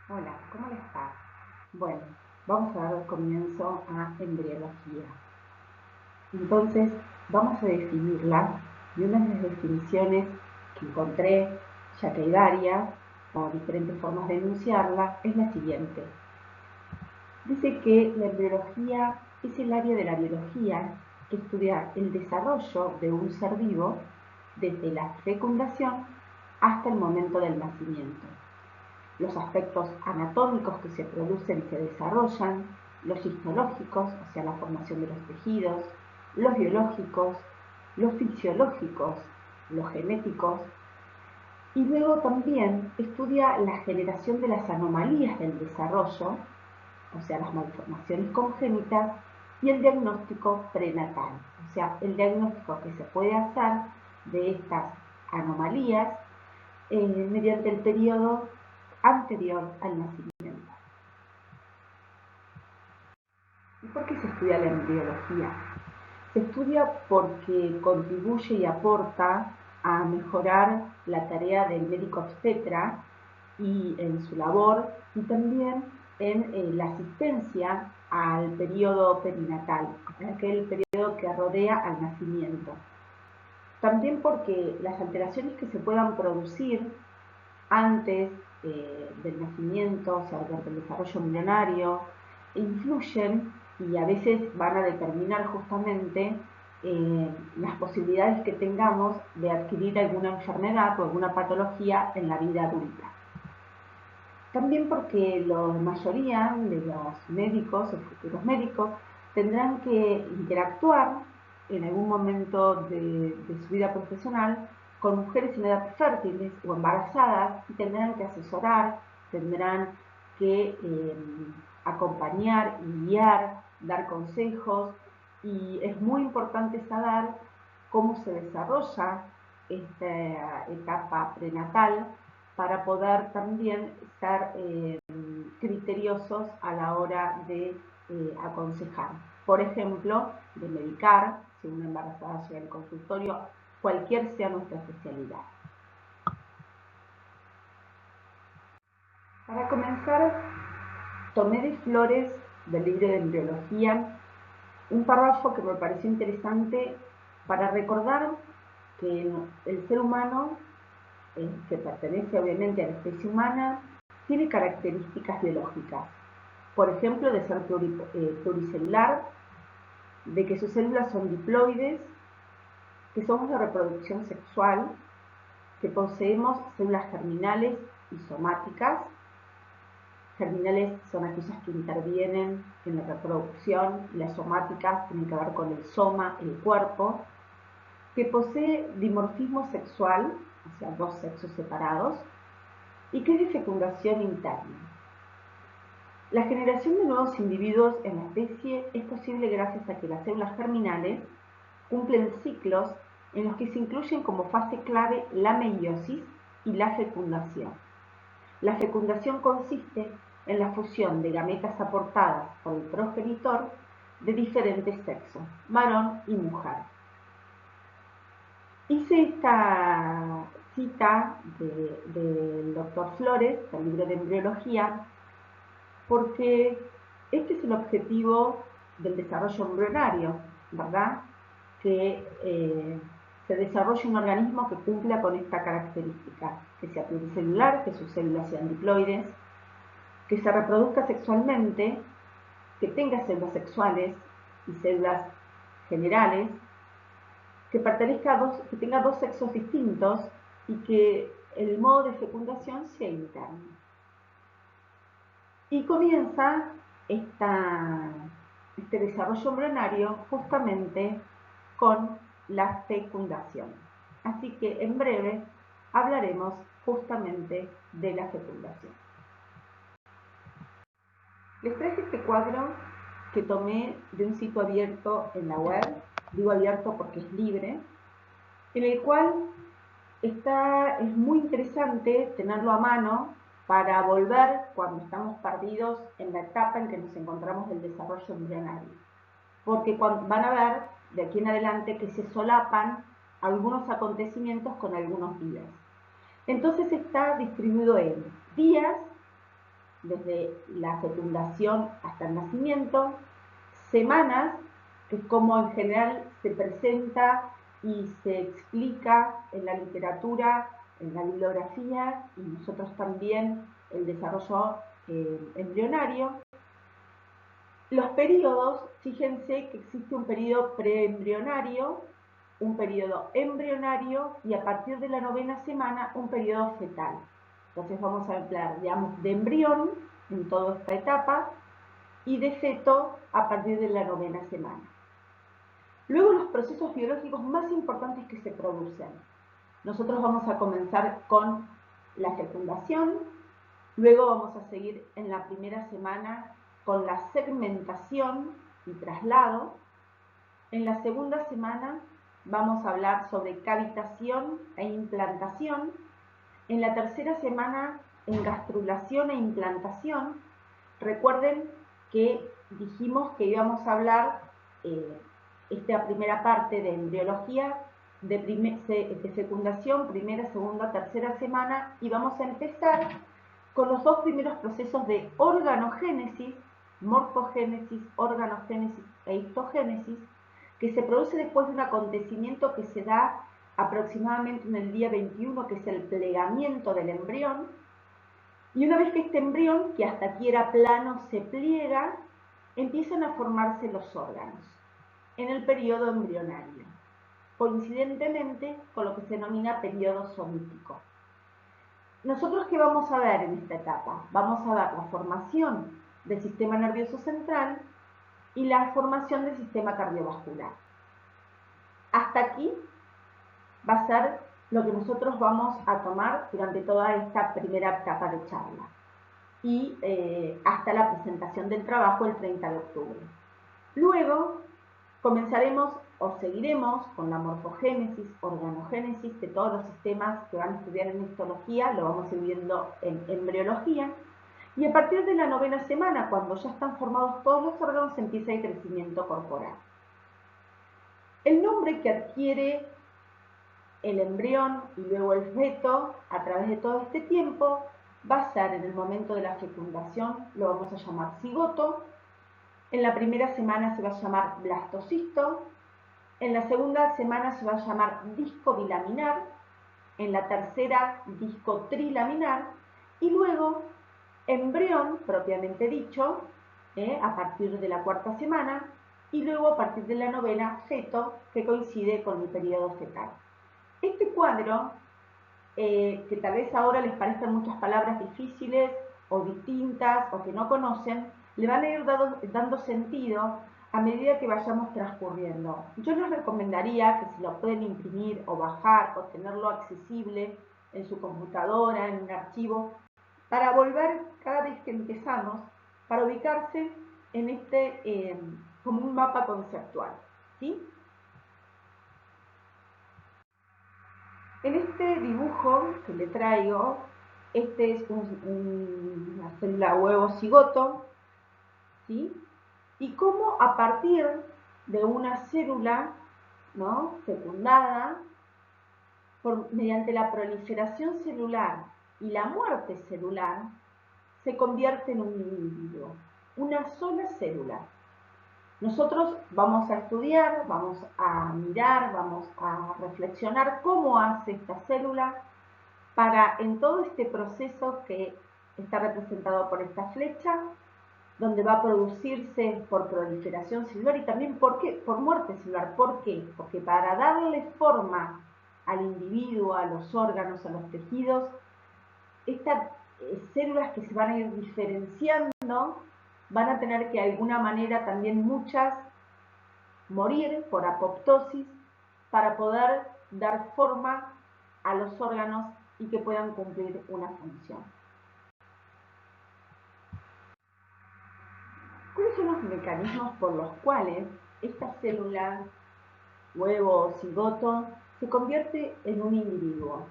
Hola, ¿cómo le está? Bueno, vamos a dar comienzo a embriología. Entonces, vamos a definirla y una de las definiciones que encontré, ya que hay varias o diferentes formas de enunciarla, es la siguiente. Dice que la embriología es el área de la biología que estudia el desarrollo de un ser vivo desde la fecundación hasta el momento del nacimiento. Los aspectos anatómicos que se producen y se desarrollan, los histológicos, o sea, la formación de los tejidos, los biológicos, los fisiológicos, los genéticos, y luego también estudia la generación de las anomalías del desarrollo, o sea, las malformaciones congénitas, y el diagnóstico prenatal, o sea, el diagnóstico que se puede hacer de estas anomalías mediante el periodo anterior al nacimiento. ¿Y por qué se estudia la embriología? Se estudia porque contribuye y aporta a mejorar la tarea del médico obstetra y en su labor y también en la asistencia al periodo perinatal, aquel periodo que rodea al nacimiento. También porque las alteraciones que se puedan producir antes del nacimiento, o sea, durante el desarrollo embrionario, influyen y a veces van a determinar justamente las posibilidades que tengamos de adquirir alguna enfermedad o alguna patología en la vida adulta. También porque la mayoría de los médicos o futuros médicos tendrán que interactuar en algún momento de su vida profesional con mujeres en edad fértiles o embarazadas y tendrán que asesorar, tendrán que acompañar y guiar, dar consejos y es muy importante saber cómo se desarrolla esta etapa prenatal para poder también ser criteriosos a la hora de aconsejar. Por ejemplo, de medicar, si una embarazada llega al consultorio, cualquier sea nuestra especialidad. Para comenzar, tomé de Flores, del libro de embriología, un párrafo que me pareció interesante para recordar que el ser humano, que pertenece obviamente a la especie humana, tiene características biológicas. Por ejemplo, de ser pluricelular, de que sus células son diploides, que somos de reproducción sexual, que poseemos células germinales y somáticas. Germinales son aquellas que intervienen en la reproducción y las somáticas tienen que ver con el soma, el cuerpo, que posee dimorfismo sexual, o sea, dos sexos separados, y que es de fecundación interna. La generación de nuevos individuos en la especie es posible gracias a que las células germinales cumplen ciclos en los que se incluyen como fase clave la meiosis y la fecundación. La fecundación consiste en la fusión de gametas aportadas por el progenitor de diferentes sexos, varón y mujer. Hice esta cita del doctor Flores, del libro de embriología, porque este es el objetivo del desarrollo embrionario, ¿verdad? Que se desarrolle un organismo que cumpla con esta característica, que sea pluricelular, que sus células sean diploides, que se reproduzca sexualmente, que tenga células sexuales y células generales, que tenga dos sexos distintos y que el modo de fecundación sea interno. Y comienza este desarrollo embrionario justamente con la fecundación. Así que en breve hablaremos justamente de la fecundación. Les traje este cuadro que tomé de un sitio abierto en la web, digo abierto porque es libre, en el cual es muy interesante tenerlo a mano para volver cuando estamos perdidos en la etapa en que nos encontramos del desarrollo embrionario. Porque van a ver de aquí en adelante que se solapan algunos acontecimientos con algunos días. Entonces está distribuido en días desde la fecundación hasta el nacimiento, semanas, que es como en general se presenta y se explica en la literatura, en la bibliografía, y nosotros también el desarrollo embrionario. Los periodos, fíjense que existe un periodo preembrionario, un periodo embrionario y a partir de la 9ª semana un periodo fetal. Entonces vamos a hablar, digamos, de embrión en toda esta etapa y de feto a partir de la 9ª semana. Luego los procesos biológicos más importantes que se producen. Nosotros vamos a comenzar con la fecundación, luego vamos a seguir en la primera semana con la segmentación y traslado. En la segunda semana vamos a hablar sobre cavitación e implantación. En la tercera semana, engastrulación e implantación. Recuerden que dijimos que íbamos a hablar esta primera parte de embriología de fecundación, primera, segunda, tercera semana, y vamos a empezar con los dos primeros procesos de organogénesis, morfogénesis, organogénesis e histogénesis, que se produce después de un acontecimiento que se da aproximadamente en el día 21, que es el plegamiento del embrión, y una vez que este embrión, que hasta aquí era plano, se pliega, empiezan a formarse los órganos en el periodo embrionario, coincidentemente con lo que se denomina periodo somítico. ¿Nosotros qué vamos a ver en esta etapa? Vamos a ver la formación del sistema nervioso central y la formación del sistema cardiovascular. Hasta aquí va a ser lo que nosotros vamos a tomar durante toda esta primera etapa de charla y hasta la presentación del trabajo el 30 de octubre. Luego comenzaremos o seguiremos con la morfogénesis, organogénesis de todos los sistemas que van a estudiar en histología, lo vamos a ir viendo en embriología, y a partir de la 9ª semana, cuando ya están formados todos los órganos, empieza el crecimiento corporal. El nombre que adquiere el embrión y luego el feto a través de todo este tiempo va a ser en el momento de la fecundación, lo vamos a llamar cigoto. En la primera semana se va a llamar blastocisto, en la segunda semana se va a llamar disco bilaminar, en la tercera disco trilaminar y luego embrión propiamente dicho a partir de la 4ª semana y luego a partir de la 9ª feto, que coincide con el periodo fetal. Este cuadro, que tal vez ahora les parezcan muchas palabras difíciles o distintas o que no conocen, le van a ir dando sentido a medida que vayamos transcurriendo. Yo les recomendaría que si lo pueden imprimir o bajar o tenerlo accesible en su computadora, en un archivo, para volver cada vez que empezamos, para ubicarse en este como un mapa conceptual, ¿sí? En este dibujo que le traigo, este es una célula huevo cigoto, ¿sí? Y cómo a partir de una célula, ¿no?, fecundada, mediante la proliferación celular y la muerte celular, se convierte en un individuo, una sola célula. Nosotros vamos a estudiar, vamos a mirar, vamos a reflexionar cómo hace esta célula para, en todo este proceso que está representado por esta flecha, donde va a producirse por proliferación celular y también por muerte celular. ¿Por qué? Porque para darle forma al individuo, a los órganos, a los tejidos, estas células que se van a ir diferenciando van a tener que de alguna manera también muchas morir por apoptosis para poder dar forma a los órganos y que puedan cumplir una función. ¿Cuáles son los mecanismos por los cuales esta célula, huevo o cigoto, se convierte en un individuo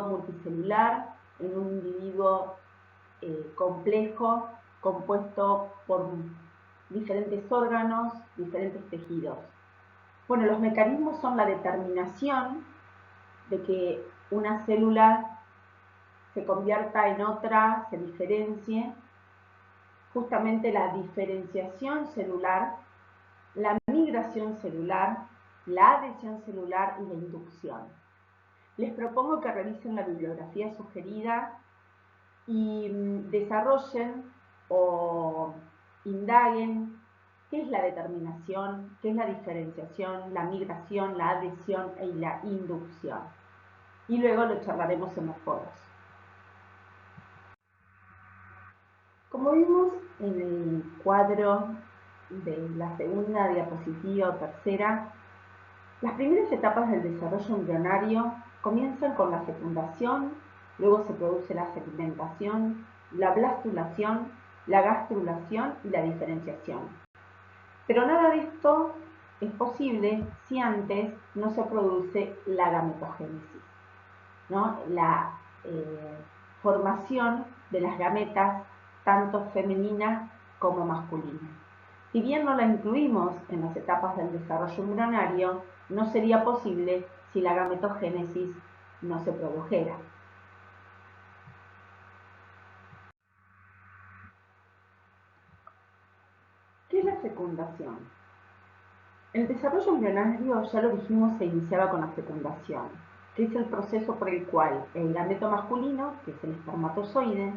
multicelular, en un individuo complejo, compuesto por diferentes órganos, diferentes tejidos? Bueno, los mecanismos son la determinación de que una célula se convierta en otra, se diferencie. Justamente la diferenciación celular, la migración celular, la adhesión celular y la inducción. Les propongo que revisen la bibliografía sugerida y desarrollen o indaguen qué es la determinación, qué es la diferenciación, la migración, la adhesión y la inducción. Y luego lo charlaremos en los foros. Como vimos en el cuadro de la segunda diapositiva o tercera, las primeras etapas del desarrollo embrionario comienzan con la fecundación, luego se produce la segmentación, la blastulación, la gastrulación y la diferenciación. Pero nada de esto es posible si antes no se produce la gametogénesis, ¿no? La formación de las gametas, tanto femenina como masculina. Si bien no la incluimos en las etapas del desarrollo embrionario, no sería posible si la gametogénesis no se produjera. ¿Qué es la fecundación? El desarrollo embrionario, ya lo dijimos, se iniciaba con la fecundación, que es el proceso por el cual el gameto masculino, que es el espermatozoide,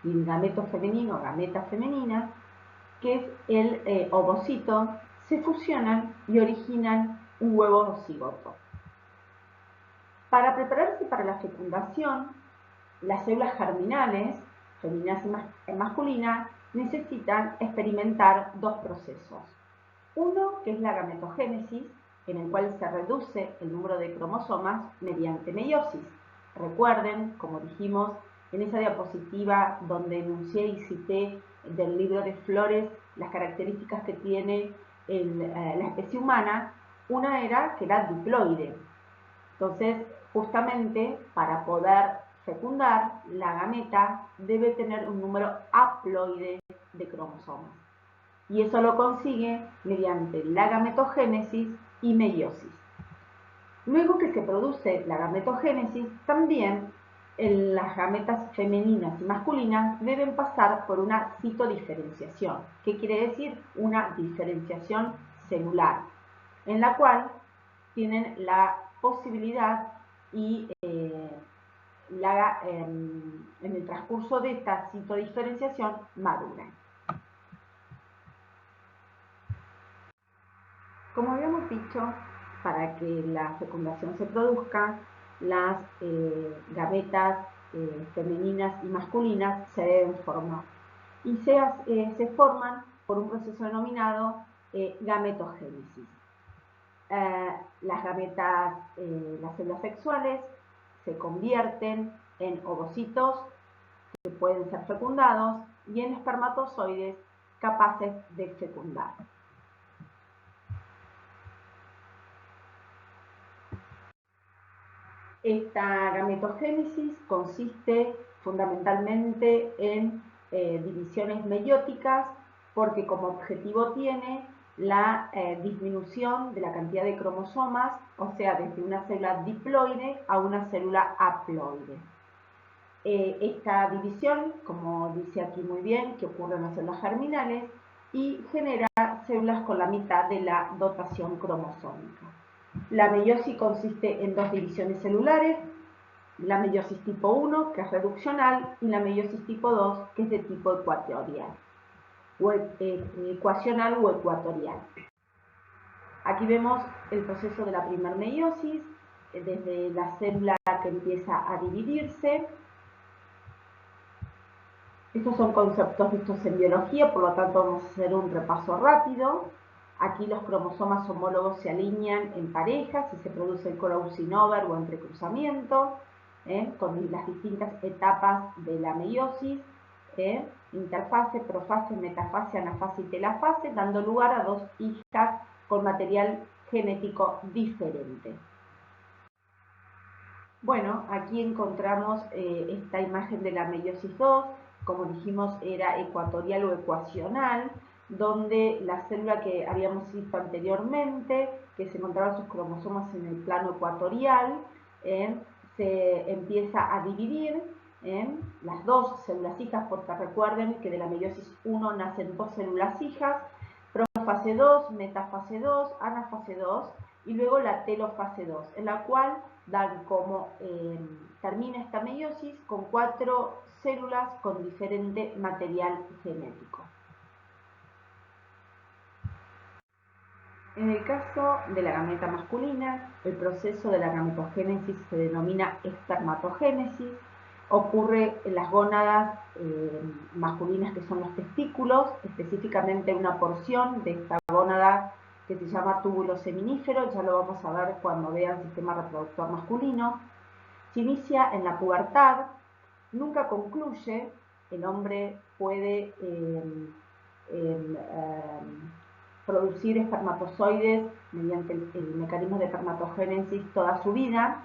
y el gameto femenino, gameta femenina, que es el ovocito, se fusionan y originan un huevo cigoto. Para prepararse para la fecundación, las células germinales, femeninas y masculinas, necesitan experimentar dos procesos. Uno, que es la gametogénesis, en el cual se reduce el número de cromosomas mediante meiosis. Recuerden, como dijimos en esa diapositiva donde enuncié y cité del libro de Flores las características que tiene la especie humana, una era que era diploide. Entonces, justamente para poder fecundar, la gameta debe tener un número haploide de cromosomas. Y eso lo consigue mediante la gametogénesis y meiosis. Luego que se produce la gametogénesis, también las gametas femeninas y masculinas deben pasar por una citodiferenciación. ¿Qué quiere decir? Una diferenciación celular, en la cual tienen la posibilidad y en el transcurso de esta citodiferenciación maduran. Como habíamos dicho, para que la fecundación se produzca, las gametas femeninas y masculinas se deben formar. Y se forman por un proceso denominado gametogénesis. Las gametas, las células sexuales, se convierten en ovocitos que pueden ser fecundados y en espermatozoides capaces de fecundar. Esta gametogénesis consiste fundamentalmente en divisiones meióticas porque como objetivo tiene la disminución de la cantidad de cromosomas, o sea, desde una célula diploide a una célula haploide. Esta división, como dice aquí muy bien, que ocurre en las células germinales y genera células con la mitad de la dotación cromosómica. La meiosis consiste en dos divisiones celulares, la meiosis tipo 1, que es reduccional, y la meiosis tipo 2, que es de tipo ecuatorial, o ecuacional o ecuatorial. Aquí vemos el proceso de la primera meiosis, desde la célula que empieza a dividirse. Estos son conceptos vistos en biología, por lo tanto vamos a hacer un repaso rápido. Aquí los cromosomas homólogos se alinean en parejas y se produce el crossing over o entrecruzamiento, con las distintas etapas de la meiosis, interfase, profase, metafase, anafase y telafase, dando lugar a dos hijas con material genético diferente. Bueno, aquí encontramos esta imagen de la meiosis 2, como dijimos era ecuatorial o ecuacional, donde la célula que habíamos visto anteriormente, que se encontraban sus cromosomas en el plano ecuatorial, se empieza a dividir en las dos células hijas, porque recuerden que de la meiosis 1 nacen dos células hijas, profase 2, metafase 2, anafase 2 y luego la telofase 2, en la cual dan como termina esta meiosis con 4 células con diferente material genético. En el caso de la gameta masculina, el proceso de la gametogénesis se denomina espermatogénesis. Ocurre en las gónadas masculinas, que son los testículos, específicamente una porción de esta gónada que se llama túbulo seminífero, ya lo vamos a ver cuando vean el sistema reproductor masculino. Se inicia en la pubertad, nunca concluye, el hombre puede producir espermatozoides mediante el mecanismo de espermatogénesis toda su vida,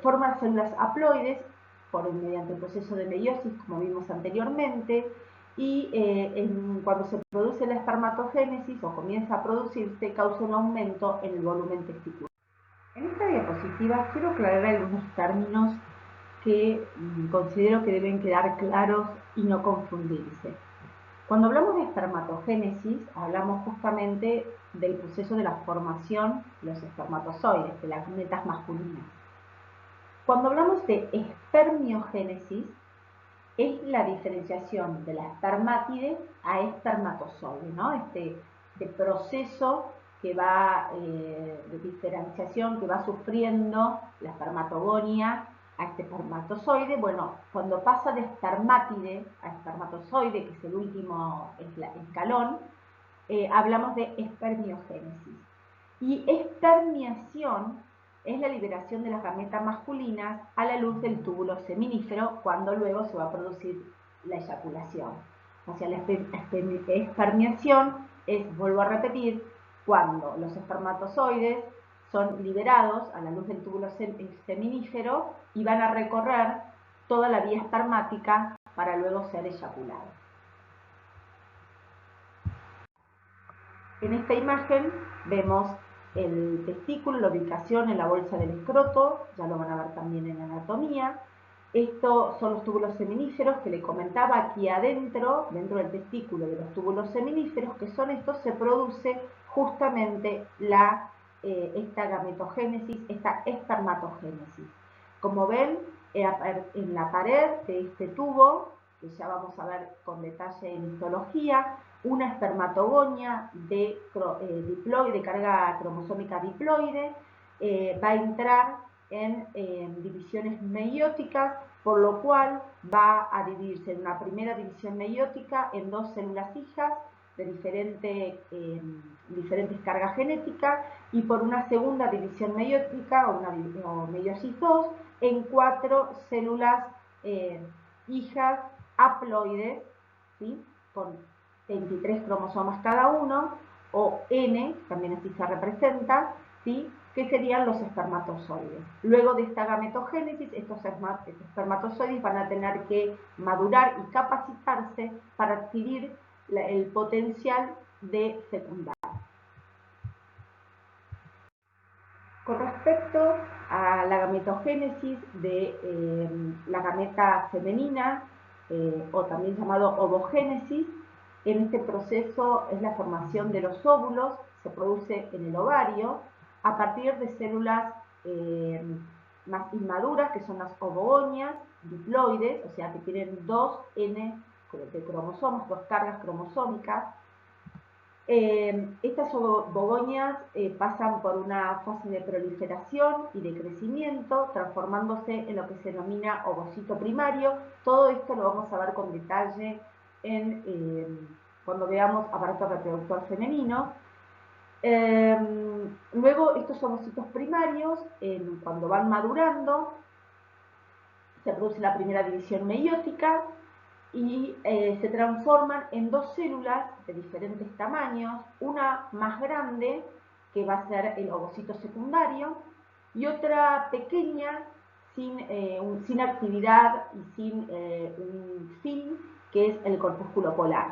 forma células haploides mediante el proceso de meiosis, como vimos anteriormente, y cuando se produce la espermatogénesis o comienza a producirse, causa un aumento en el volumen testicular. En esta diapositiva quiero aclarar algunos términos que considero que deben quedar claros y no confundirse. Cuando hablamos de espermatogénesis, hablamos justamente del proceso de la formación de los espermatozoides, de las gametas masculinas. Cuando hablamos de espermiogénesis, es la diferenciación de la espermátide a espermatozoide, ¿no? Este proceso que va de diferenciación que va sufriendo la espermatogonia a este espermatozoide. Bueno, cuando pasa de espermátide a espermatozoide, que es el último escalón, hablamos de espermiogénesis. Y espermiación es la liberación de las gametas masculinas a la luz del túbulo seminífero, cuando luego se va a producir la eyaculación. O sea, la espermiación es, vuelvo a repetir, cuando los espermatozoides son liberados a la luz del túbulo seminífero y van a recorrer toda la vía espermática para luego ser eyaculados. En esta imagen vemos el testículo, la ubicación en la bolsa del escroto, ya lo van a ver también en anatomía. Estos son los túbulos seminíferos que le comentaba. Aquí adentro, dentro del testículo de los túbulos seminíferos, que son estos, se produce justamente esta gametogénesis, esta espermatogénesis. Como ven, en la pared de este tubo, que ya vamos a ver con detalle en histología, una espermatogonia de carga cromosómica diploide va a entrar en divisiones meióticas, por lo cual va a dividirse en una primera división meiótica en dos células hijas de diferentes cargas genéticas, y por una segunda división meiótica o meiosis 2 en 4 células hijas haploides, ¿sí? Con 23 cromosomas cada uno, o N, también así se representa, ¿sí? Que serían los espermatozoides. Luego de esta gametogénesis, estos espermatozoides van a tener que madurar y capacitarse para adquirir el potencial de fecundar. Con respecto a la gametogénesis de la gameta femenina, o también llamado ovogénesis, en este proceso es la formación de los óvulos, se produce en el ovario a partir de células más inmaduras, que son las ovogonias diploides, o sea que tienen 2 N de cromosomas, 2 cargas cromosómicas. Estas ovogonias pasan por una fase de proliferación y de crecimiento, transformándose en lo que se denomina ovocito primario. Todo esto lo vamos a ver con detalle cuando veamos aparato reproductor femenino. Luego estos ovocitos primarios, cuando van madurando, se produce la primera división meiótica y se transforman en dos células de diferentes tamaños, una más grande, que va a ser el ovocito secundario, y otra pequeña, sin actividad y sin un fin, que es el corpúsculo polar.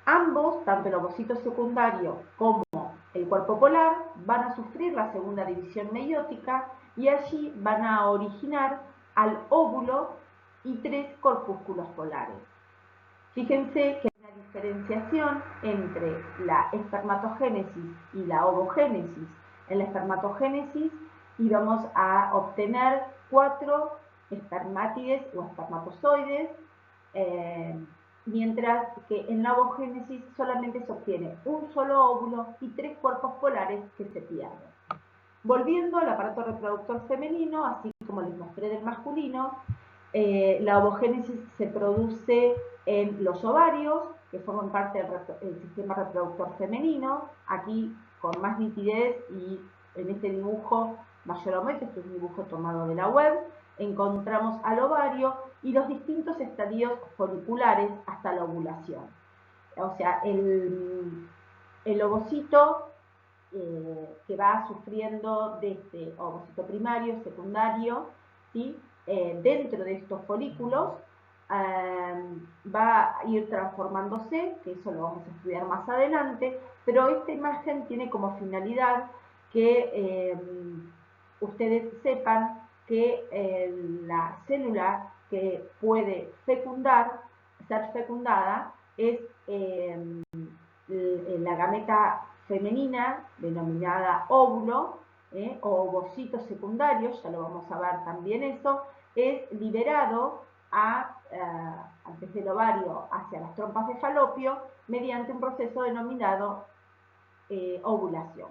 Ambos, tanto el ovocito secundario como el cuerpo polar, van a sufrir la segunda división meiótica y allí van a originar al óvulo y 3 corpúsculos polares. Fíjense que hay una diferenciación entre la espermatogénesis y la ovogénesis. En la espermatogénesis íbamos a obtener 4 espermátides o espermatozoides, mientras que en la ovogénesis solamente se obtiene un solo óvulo y 3 cuerpos polares que se pierden. Volviendo al aparato reproductor femenino, así como les mostré del masculino, la ovogénesis se produce en los ovarios, que forman parte del sistema reproductor femenino. Aquí con más nitidez y en este dibujo mayor aumento, este es un dibujo tomado de la web, encontramos al ovario y los distintos estadios foliculares hasta la ovulación. O sea, el ovocito que va sufriendo desde ovocito primario, secundario, ¿sí? Dentro de estos folículos va a ir transformándose, que eso lo vamos a estudiar más adelante, pero esta imagen tiene como finalidad que ustedes sepan que la célula que puede fecundar, ser fecundada, es la gameta femenina, denominada óvulo, o ovocito secundario, ya lo vamos a ver también eso, es liberado desde el ovario hacia las trompas de falopio mediante un proceso denominado ovulación.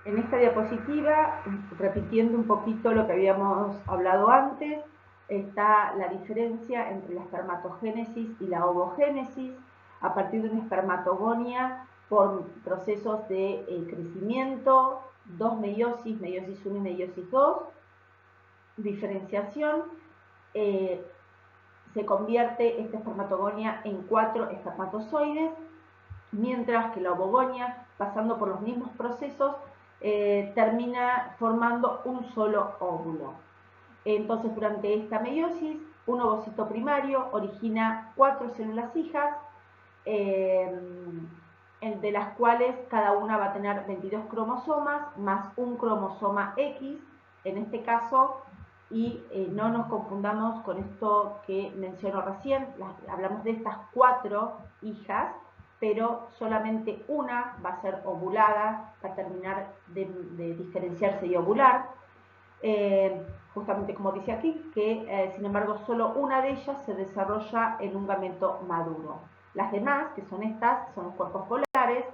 En esta diapositiva, repitiendo un poquito lo que habíamos hablado antes, está la diferencia entre la espermatogénesis y la ovogénesis a partir de una espermatogonia por procesos de crecimiento, 2 meiosis, meiosis 1 y meiosis 2, diferenciación, se convierte esta espermatogonia en 4 espermatozoides, mientras que la ovogonia, pasando por los mismos procesos, termina formando un solo óvulo. Entonces, durante esta meiosis, un ovocito primario origina 4 células hijas, de las cuales cada una va a tener 22 cromosomas, más un cromosoma X, en este caso, y no nos confundamos con esto que menciono recién, hablamos de estas 4 hijas, pero solamente una va a ser ovulada, va a terminar de diferenciarse y ovular, justamente como dice aquí, que sin embargo solo una de ellas se desarrolla en un gameto maduro. Las demás, que son estas, son los cuerpos polares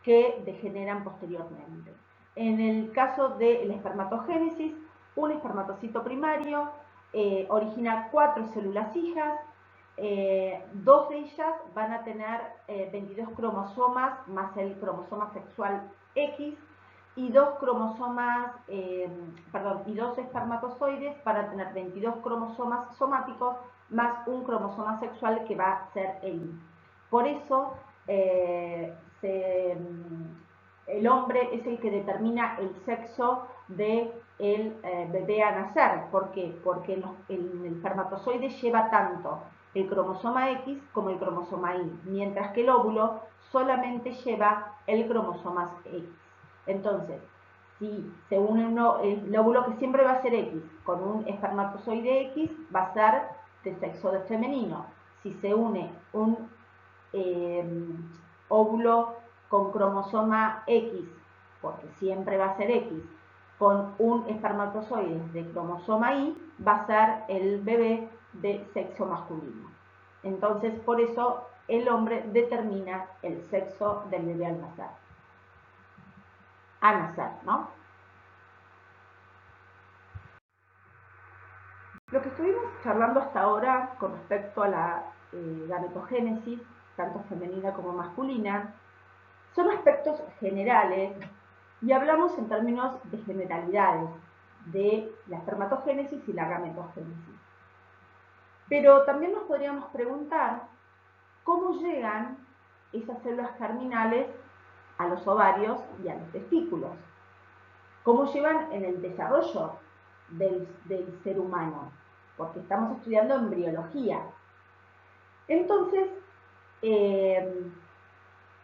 que degeneran posteriormente. En el caso de la espermatogénesis, un espermatocito primario origina 4 células hijas, 2 de ellas van a tener 22 cromosomas más el cromosoma sexual X, y 2 cromosomas, y 2 espermatozoides para tener 22 cromosomas somáticos más un cromosoma sexual que va a ser el Y. Por eso el hombre es el que determina el sexo del bebé a nacer. ¿Por qué? Porque el espermatozoide lleva tanto el cromosoma X como el cromosoma Y, mientras que el óvulo solamente lleva el cromosoma X. Entonces, si se une el óvulo, que siempre va a ser X, con un espermatozoide X, va a ser de sexo femenino. Si se une un óvulo con cromosoma X, porque siempre va a ser X, con un espermatozoide de cromosoma Y, va a ser el bebé de sexo masculino. Entonces, por eso el hombre determina el sexo del bebé al nacer. A nacer, ¿no? Lo que estuvimos charlando hasta ahora con respecto a la gametogénesis, tanto femenina como masculina, son aspectos generales y hablamos en términos de generalidades de la espermatogénesis y la gametogénesis. Pero también nos podríamos preguntar cómo llegan esas células germinales a los ovarios y a los testículos. ¿Cómo llevan en el desarrollo del ser humano? Porque estamos estudiando embriología. Entonces,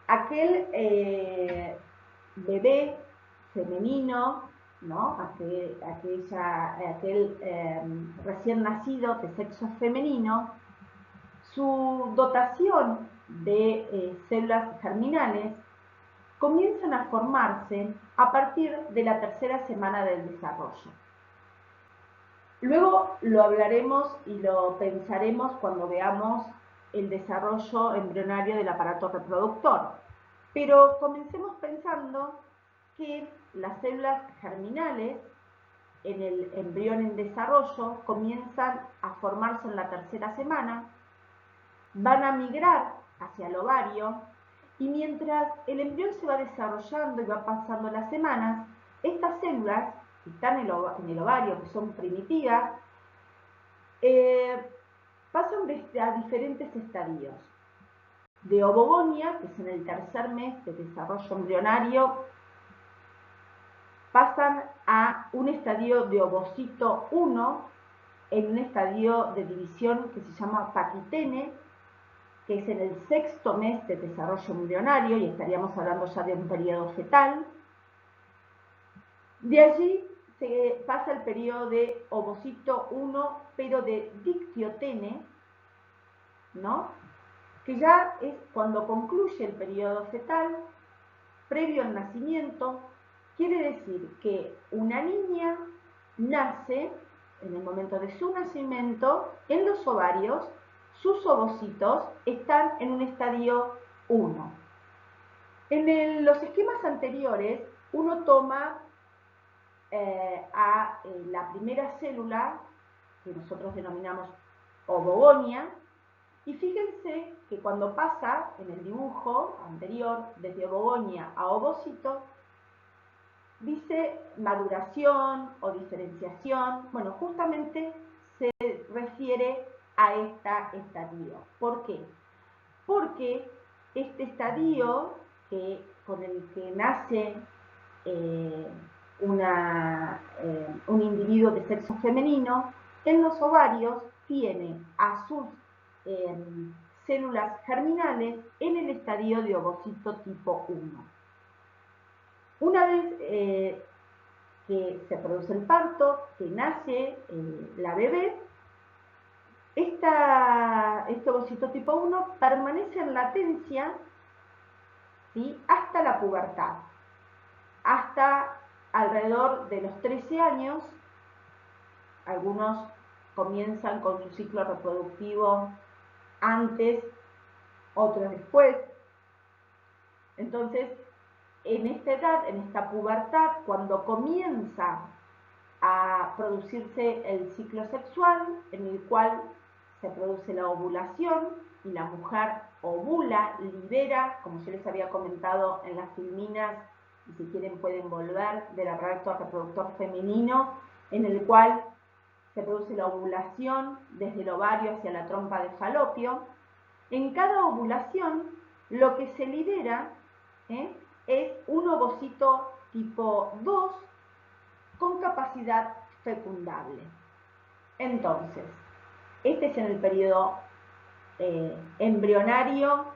aquel bebé femenino ¿no? Aquel recién nacido de sexo femenino, su dotación de células germinales comienzan a formarse a partir de la tercera semana del desarrollo. Luego lo hablaremos y lo pensaremos cuando veamos el desarrollo embrionario del aparato reproductor. Pero comencemos pensando que las células germinales en el embrión en desarrollo comienzan a formarse en la tercera semana, van a migrar hacia el ovario y mientras el embrión se va desarrollando y va pasando las semanas, estas células que están en el ovario, que son primitivas, pasan a diferentes estadios. De ovogonia, que es en el tercer mes de desarrollo embrionario, pasan a un estadio de ovocito 1, en un estadio de división que se llama paquitene, que es en el sexto mes de desarrollo embrionario, y estaríamos hablando ya de un periodo fetal. De allí se pasa el periodo de ovocito 1, pero de dictiotene, ¿no? Que ya es cuando concluye el periodo fetal, previo al nacimiento. Quiere decir que una niña nace, en el momento de su nacimiento, en los ovarios, sus ovocitos están en un estadio 1. En los esquemas anteriores, uno toma la primera célula, que nosotros denominamos ovogonia, y fíjense que cuando pasa en el dibujo anterior, desde ovogonia a ovocito, dice maduración o diferenciación. Bueno, justamente se refiere a este estadio. ¿Por qué? Porque este estadio con el que nace un individuo de sexo femenino, en los ovarios tiene a sus células germinales en el estadio de ovocito tipo 1. Una vez que se produce el parto, que nace la bebé, este ovocito tipo 1 permanece en latencia, ¿sí?, hasta la pubertad, hasta alrededor de los 13 años. Algunos comienzan con su ciclo reproductivo antes, otros después. Entonces, en esta edad, en esta pubertad, cuando comienza a producirse el ciclo sexual, en el cual se produce la ovulación y la mujer ovula, libera, como yo les había comentado en las filminas, y si quieren pueden volver, del aparato reproductor femenino, en el cual se produce la ovulación desde el ovario hacia la trompa de falopio. En cada ovulación lo que se libera es un ovocito tipo 2 con capacidad fecundable. Entonces, este es en el periodo embrionario,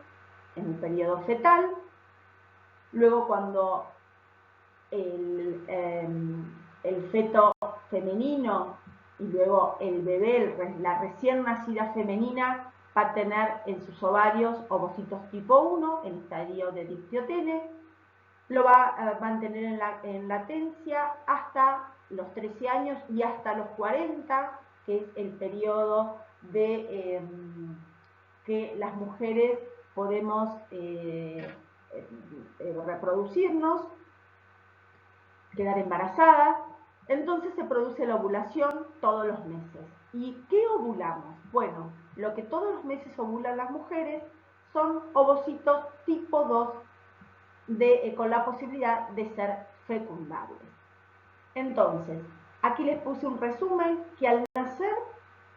en el periodo fetal. Luego, cuando el feto femenino y luego el bebé, la recién nacida femenina, va a tener en sus ovarios ovocitos tipo 1, en estadio de dictiotene, lo va a mantener en latencia hasta los 13 años y hasta los 40, que es el periodo de que las mujeres podemos reproducirnos, quedar embarazadas. Entonces se produce la ovulación todos los meses. ¿Y qué ovulamos? Bueno, lo que todos los meses ovulan las mujeres son ovocitos tipo 2 con la posibilidad de ser fecundables. Entonces, aquí les puse un resumen que al nacer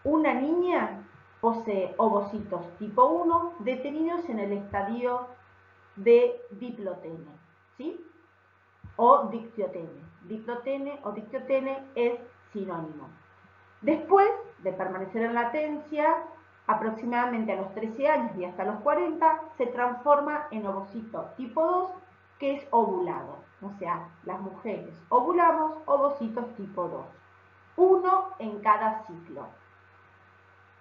una niña posee ovocitos tipo 1 detenidos en el estadio de diplotene, ¿sí?, o dictiotene. Diplotene o dictiotene es sinónimo. Después de permanecer en latencia, aproximadamente a los 13 años y hasta los 40, se transforma en ovocito tipo 2, que es ovulado. O sea, las mujeres ovulamos ovocitos tipo 2, uno en cada ciclo.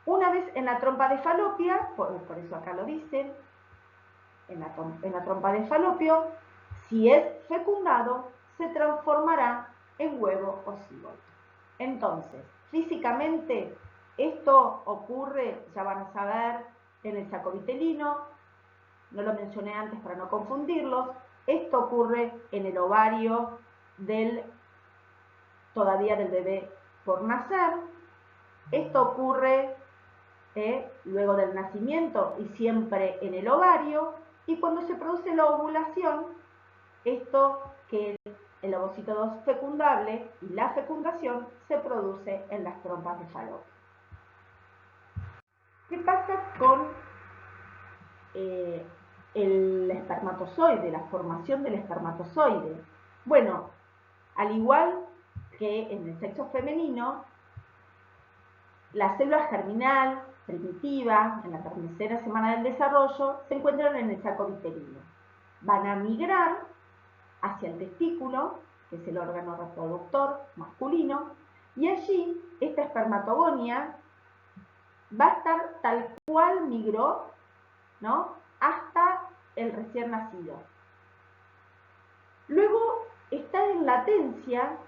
Una vez en la trompa de Falopia, por eso acá lo dicen, en la trompa de Falopio, si es fecundado, se transformará en huevo o cigoto. Entonces, físicamente, esto ocurre, ya van a saber, en el saco vitelino, no lo mencioné antes para no confundirlos, esto ocurre en el ovario todavía del bebé por nacer, esto ocurre luego del nacimiento y siempre en el ovario, y cuando se produce la ovulación, esto que es el ovocito 2 fecundable y la fecundación se produce en las trompas de Falopio. ¿Qué pasa con el espermatozoide, la formación del espermatozoide? Bueno, al igual que en el sexo femenino, la célula germinal primitiva, en la tercera semana del desarrollo, se encuentran en el saco vitelino. Van a migrar hacia el testículo, que es el órgano reproductor masculino, y allí esta espermatogonia va a estar tal cual migró, ¿no?, hasta el recién nacido. Luego está en latencia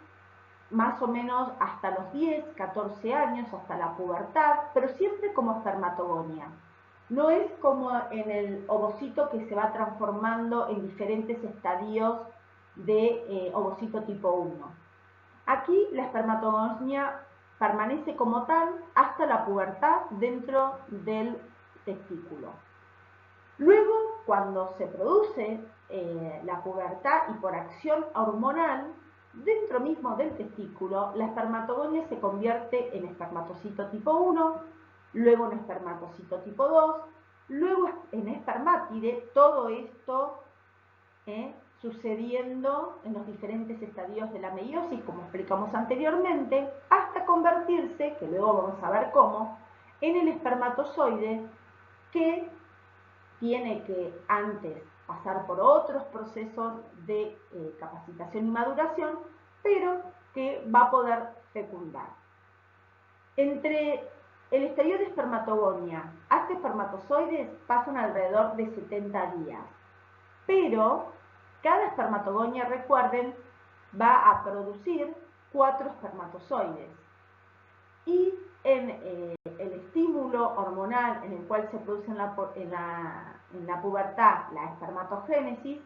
más o menos hasta los 10, 14 años, hasta la pubertad, pero siempre como espermatogonia. No es como en el ovocito que se va transformando en diferentes estadios de ovocito tipo 1. Aquí la espermatogonia permanece como tal hasta la pubertad dentro del testículo. Luego, cuando se produce la pubertad y por acción hormonal, dentro mismo del testículo, la espermatogonia se convierte en espermatocito tipo 1, luego en espermatocito tipo 2, luego en espermátide, todo esto sucediendo en los diferentes estadios de la meiosis, como explicamos anteriormente, hasta convertirse, que luego vamos a ver cómo, en el espermatozoide que tiene que antes pasar por otros procesos de capacitación y maduración, pero que va a poder fecundar. Entre el estadio de espermatogonia hasta espermatozoides pasan alrededor de 70 días, pero cada espermatogonia, recuerden, va a producir 4 espermatozoides. Y en el estímulo hormonal en el cual se produce en la pubertad la espermatogénesis,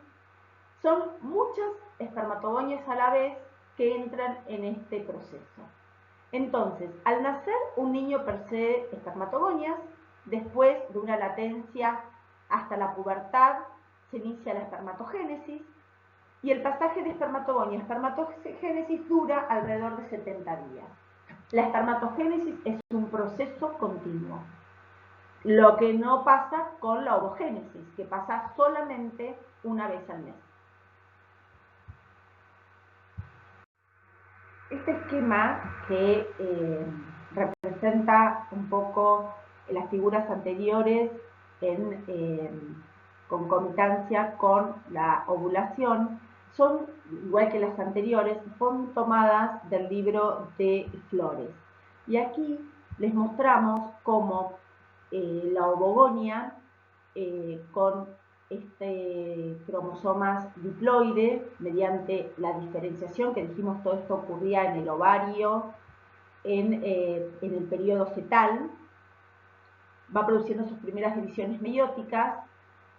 son muchas espermatogonias a la vez que entran en este proceso. Entonces, al nacer un niño posee espermatogonias, después de una latencia hasta la pubertad se inicia la espermatogénesis, y el pasaje de espermatogonia a espermatogénesis dura alrededor de 70 días. La espermatogénesis es un proceso continuo, lo que no pasa con la ovogénesis, que pasa solamente una vez al mes. Este esquema que representa un poco las figuras anteriores en concomitancia con la ovulación, son, igual que las anteriores, son tomadas del libro de Flores. Y aquí les mostramos cómo la ovogonia con cromosomas diploide, mediante la diferenciación, que dijimos todo esto ocurría en el ovario, en el periodo fetal, va produciendo sus primeras divisiones meióticas,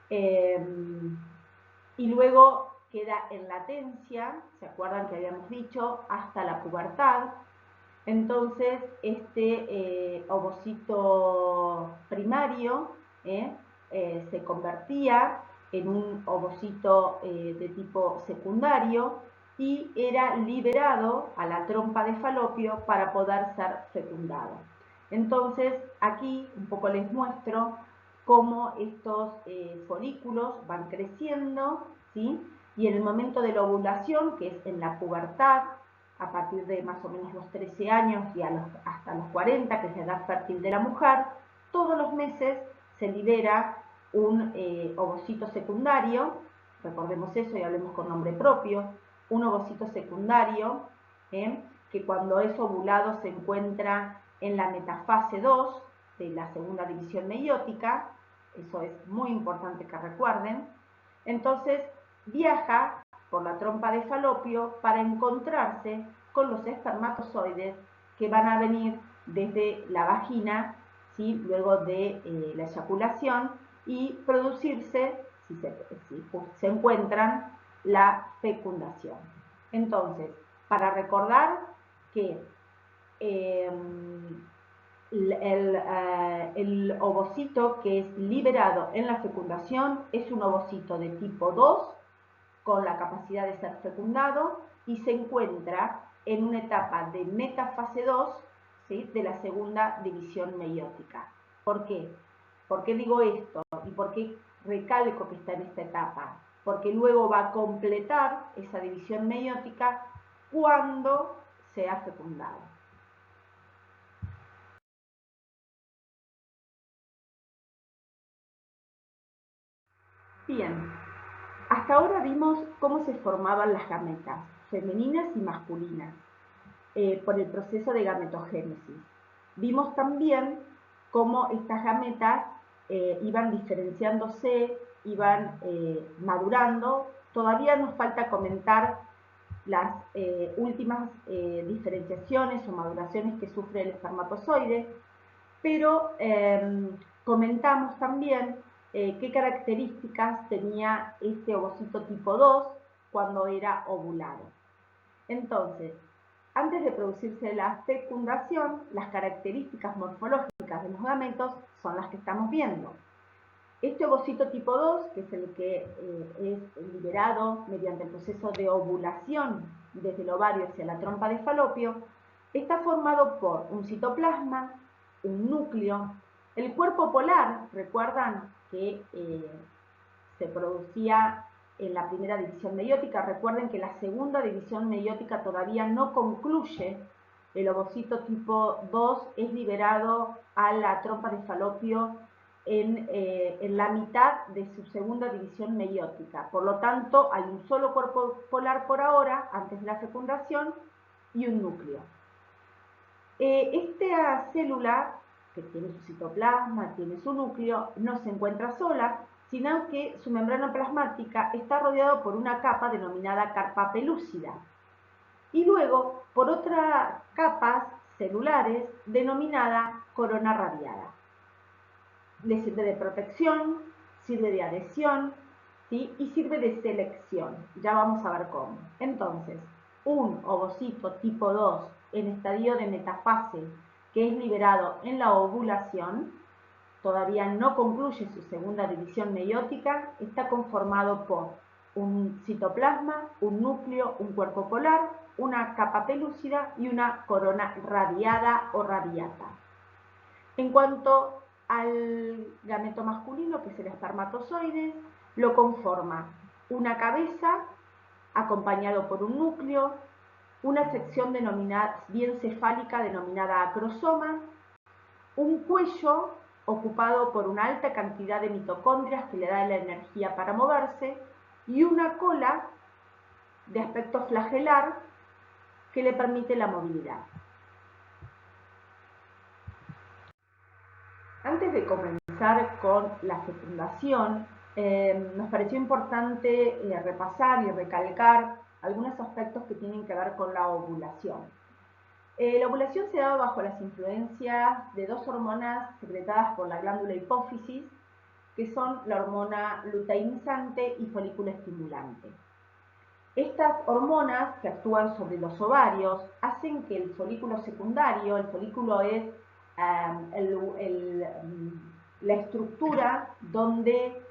y luego queda en latencia, ¿se acuerdan que habíamos dicho? Hasta la pubertad. Entonces, este ovocito primario se convertía en un ovocito de tipo secundario y era liberado a la trompa de Falopio para poder ser fecundado. Entonces, aquí un poco les muestro cómo estos folículos van creciendo, ¿sí? Y en el momento de la ovulación, que es en la pubertad, a partir de más o menos los 13 años y hasta los 40, que es la edad fértil de la mujer, todos los meses se libera un ovocito secundario, recordemos eso y hablemos con nombre propio, un ovocito secundario, que cuando es ovulado se encuentra en la metafase 2 de la segunda división meiótica. Eso es muy importante que recuerden. Entonces viaja por la trompa de Falopio para encontrarse con los espermatozoides que van a venir desde la vagina, ¿sí?, luego de la eyaculación, y producirse, si se encuentran, la fecundación. Entonces, para recordar que el ovocito que es liberado en la fecundación es un ovocito de tipo 2 con la capacidad de ser fecundado y se encuentra en una etapa de metafase 2, ¿sí?, de la segunda división meiótica. ¿Por qué? ¿Por qué digo esto? ¿Y por qué recalco que está en esta etapa? Porque luego va a completar esa división meiótica cuando sea fecundado. Bien, hasta ahora vimos cómo se formaban las gametas, femeninas y masculinas, por el proceso de gametogénesis. Vimos también cómo estas gametas iban diferenciándose, iban madurando. Todavía nos falta comentar las últimas diferenciaciones o maduraciones que sufre el espermatozoide, pero comentamos también qué características tenía este ovocito tipo 2 cuando era ovulado. Entonces, antes de producirse la fecundación, las características morfológicas de los gametos son las que estamos viendo. Este ovocito tipo 2, que es el que es liberado mediante el proceso de ovulación desde el ovario hacia la trompa de Falopio, está formado por un citoplasma, un núcleo, el cuerpo polar. Recuerdan que se producía en la primera división meiótica. Recuerden que la segunda división meiótica todavía no concluye. El ovocito tipo 2 es liberado a la trompa de Falopio en la mitad de su segunda división meiótica. Por lo tanto, hay un solo cuerpo polar por ahora, antes de la fecundación, y un núcleo. Esta célula, que tiene su citoplasma, tiene su núcleo, no se encuentra sola, sino que su membrana plasmática está rodeada por una capa denominada carpa pelúcida, y luego por otras capas celulares denominada corona radiada. Le sirve de protección, sirve de adhesión, ¿sí?, y sirve de selección. Ya vamos a ver cómo. Entonces, un ovocito tipo 2 en estadio de metafase, que es liberado en la ovulación, todavía no concluye su segunda división meiótica, está conformado por un citoplasma, un núcleo, un cuerpo polar, una capa pelúcida y una corona radiada o radiata. En cuanto al gameto masculino, que es el espermatozoide, lo conforma una cabeza acompañado por un núcleo, una sección bien cefálica denominada acrosoma, un cuello ocupado por una alta cantidad de mitocondrias que le da la energía para moverse, y una cola de aspecto flagelar que le permite la movilidad. Antes de comenzar con la fecundación, nos pareció importante repasar y recalcar algunos aspectos que tienen que ver con la ovulación. La ovulación se da bajo las influencias de dos hormonas secretadas por la glándula hipófisis, que son la hormona luteinizante y folículo estimulante. Estas hormonas, que actúan sobre los ovarios, hacen que el folículo secundario, el folículo es la estructura donde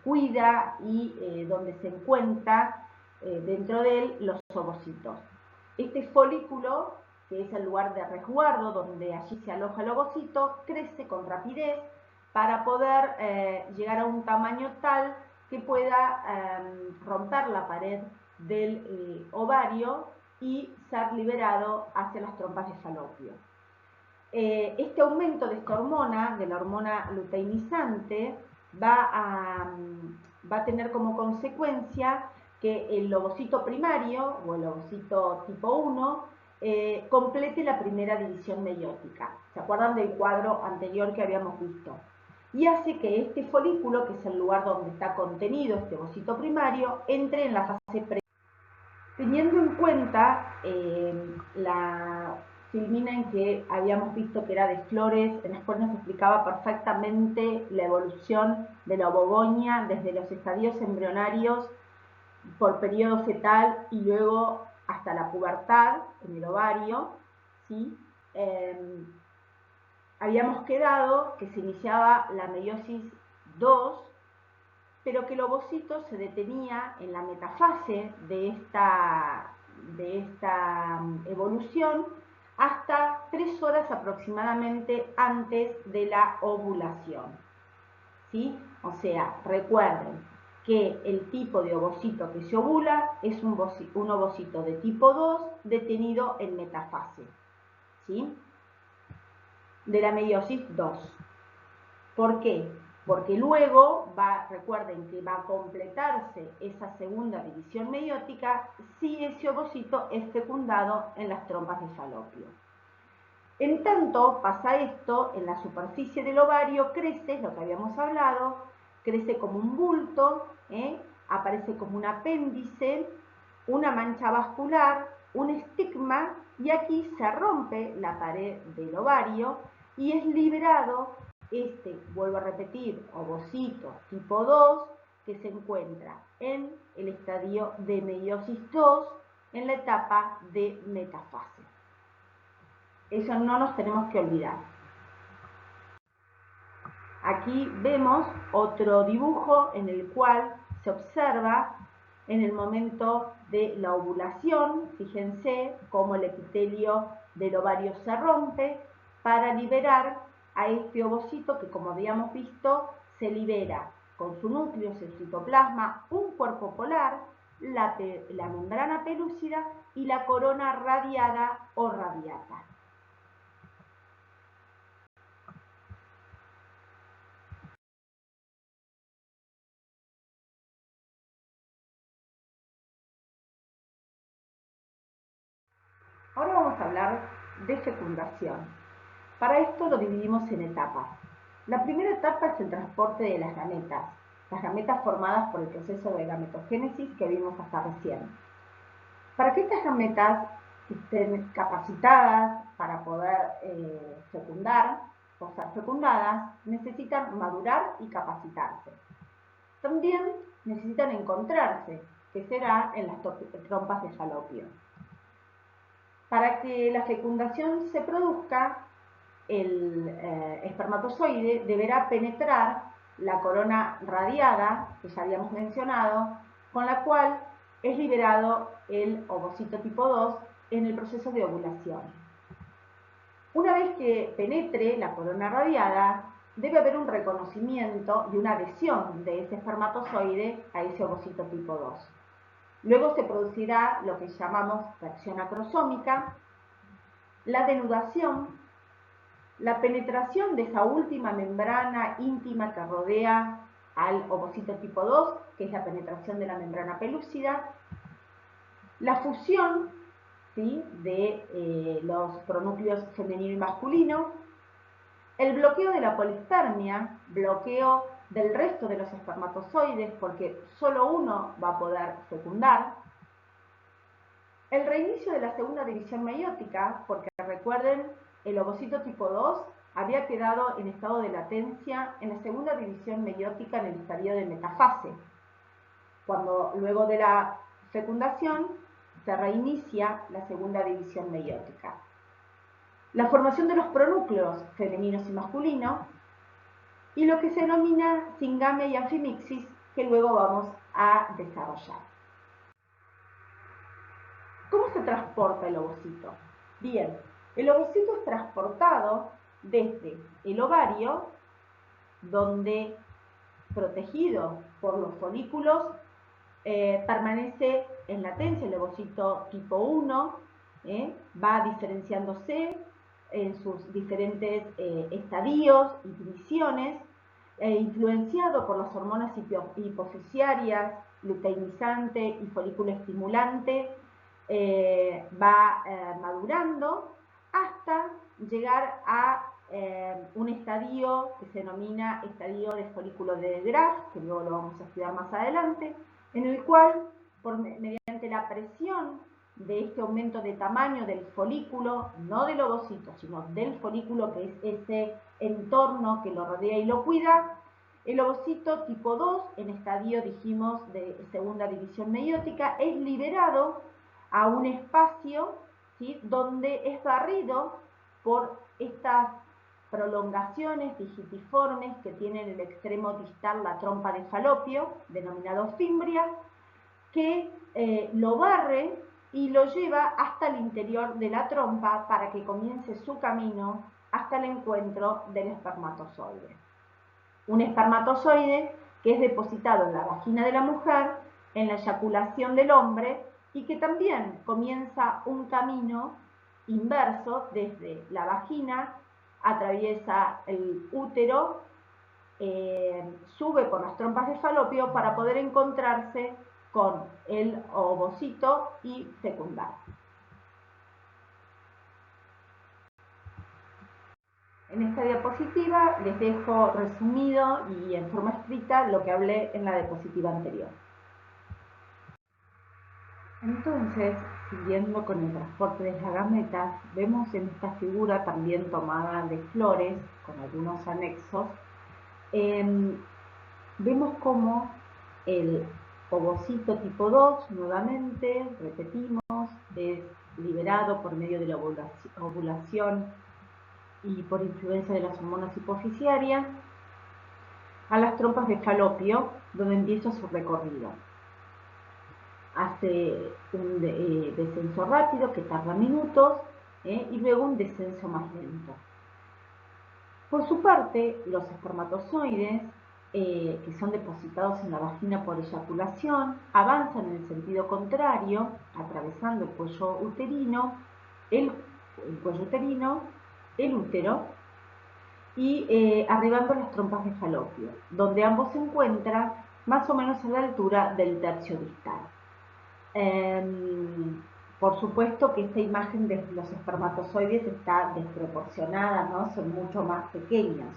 cuida y donde se encuentra dentro de él los ovocitos. Este folículo, que es el lugar de resguardo donde allí se aloja el ovocito, crece con rapidez para poder llegar a un tamaño tal que pueda romper la pared del ovario y ser liberado hacia las trompas de Falopio. Este aumento de esta hormona, de la hormona luteinizante, va a tener como consecuencia que el ovocito primario o el ovocito tipo 1 complete la primera división meiótica. ¿Se acuerdan del cuadro anterior que habíamos visto? Y hace que este folículo, que es el lugar donde está contenido este ovocito primario, entre en la fase pre. Teniendo en cuenta la filmina en que habíamos visto que era de flores, en las cuales nos explicaba perfectamente la evolución de la ovogonia desde los estadios embrionarios por periodo fetal y luego hasta la pubertad en el ovario, ¿sí? Habíamos quedado que se iniciaba la meiosis 2, pero que el ovocito se detenía en la metafase de esta evolución hasta 3 horas aproximadamente antes de la ovulación, ¿sí? O sea, recuerden que el tipo de ovocito que se ovula es un ovocito de tipo 2 detenido en metafase, ¿sí? De la meiosis 2. ¿Por qué? Porque luego recuerden que va a completarse esa segunda división meiótica si ese ovocito es fecundado en las trompas de falopio. En tanto pasa esto, en la superficie del ovario crece, lo que habíamos hablado, crece como un bulto, aparece como un apéndice, una mancha vascular, un estigma, y aquí se rompe la pared del ovario y es liberado vuelvo a repetir, ovocito tipo 2, que se encuentra en el estadio de meiosis 2, en la etapa de metafase. Eso no nos tenemos que olvidar. Aquí vemos otro dibujo en el cual se observa en el momento de la ovulación, fíjense cómo el epitelio del ovario se rompe para liberar a este ovocito que, como habíamos visto, se libera con su núcleo, su citoplasma, un cuerpo polar, la membrana pelúcida y la corona radiada o radiata. Ahora vamos a hablar de fecundación. Para esto lo dividimos en etapas. La primera etapa es el transporte de las gametas formadas por el proceso de gametogénesis que vimos hasta recién. Para que estas gametas estén capacitadas para poder fecundar o ser fecundadas, necesitan madurar y capacitarse. También necesitan encontrarse, que será en las trompas de falopio. Para que la fecundación se produzca, el espermatozoide deberá penetrar la corona radiada, que ya habíamos mencionado, con la cual es liberado el ovocito tipo 2 en el proceso de ovulación. Una vez que penetre la corona radiada, debe haber un reconocimiento y una adhesión de ese espermatozoide a ese ovocito tipo 2. Luego se producirá lo que llamamos reacción acrosómica, la denudación, la penetración de esa última membrana íntima que rodea al ovocito tipo 2, que es la penetración de la membrana pelúcida, la fusión, ¿sí?, de los pronúcleos femenino y masculino, el bloqueo de la polispermia, bloqueo del resto de los espermatozoides porque solo uno va a poder fecundar, el reinicio de la segunda división meiótica, porque recuerden, el ovocito tipo 2 había quedado en estado de latencia en la segunda división meiótica en el estadio de metafase, cuando luego de la fecundación se reinicia la segunda división meiótica. La formación de los pronúcleos femeninos y masculinos, y lo que se denomina singamia y anfimixis, que luego vamos a desarrollar. ¿Cómo se transporta el ovocito? Bien, el ovocito es transportado desde el ovario, donde, protegido por los folículos, permanece en latencia el ovocito tipo 1, va diferenciándose en sus diferentes estadios y divisiones, influenciado por las hormonas hipofisiarias luteinizante y folículo estimulante, va madurando hasta llegar a un estadio que se denomina estadio de folículo de Graf, que luego lo vamos a estudiar más adelante, en el cual, mediante la presión de este aumento de tamaño del folículo, no del ovocito, sino del folículo, que es ese entorno que lo rodea y lo cuida, el ovocito tipo 2, en estadio, dijimos, de segunda división meiótica, es liberado a un espacio, ¿sí?, donde es barrido por estas prolongaciones digitiformes que tiene en el extremo distal la trompa de Falopio, denominado fimbria, que lo barre y lo lleva hasta el interior de la trompa para que comience su camino hasta el encuentro del espermatozoide. Un espermatozoide que es depositado en la vagina de la mujer, en la eyaculación del hombre, y que también comienza un camino inverso desde la vagina, atraviesa el útero, sube por las trompas de Falopio para poder encontrarse con el ovocito y fecundar. En esta diapositiva les dejo resumido y en forma escrita lo que hablé en la diapositiva anterior. Entonces, siguiendo con el transporte de las gametas, vemos en esta figura, también tomada de flores, con algunos anexos, vemos cómo el ovocito tipo 2, nuevamente, repetimos, es liberado por medio de la ovulación y por influencia de las hormonas hipofisiarias a las trompas de Falopio, donde empieza su recorrido. Hace un descenso rápido que tarda minutos y luego un descenso más lento. Por su parte, los espermatozoides, que son depositados en la vagina por eyaculación, avanzan en el sentido contrario, atravesando el cuello uterino, el útero, y arribando a las trompas de Falopio, donde ambos se encuentran más o menos a la altura del tercio distal. Por supuesto que esta imagen de los espermatozoides está desproporcionada, ¿no? Son mucho más pequeños.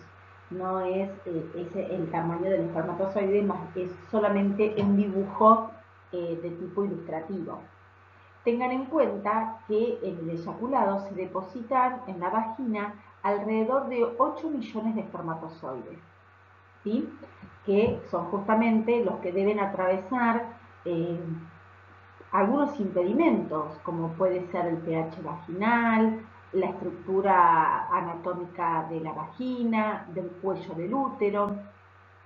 No es el tamaño del espermatozoide, es solamente un dibujo de tipo ilustrativo. Tengan en cuenta que en el eyaculado se depositan en la vagina alrededor de 8 millones de espermatozoides, ¿sí?, que son justamente los que deben atravesar algunos impedimentos, como puede ser el pH vaginal, la estructura anatómica de la vagina, del cuello del útero.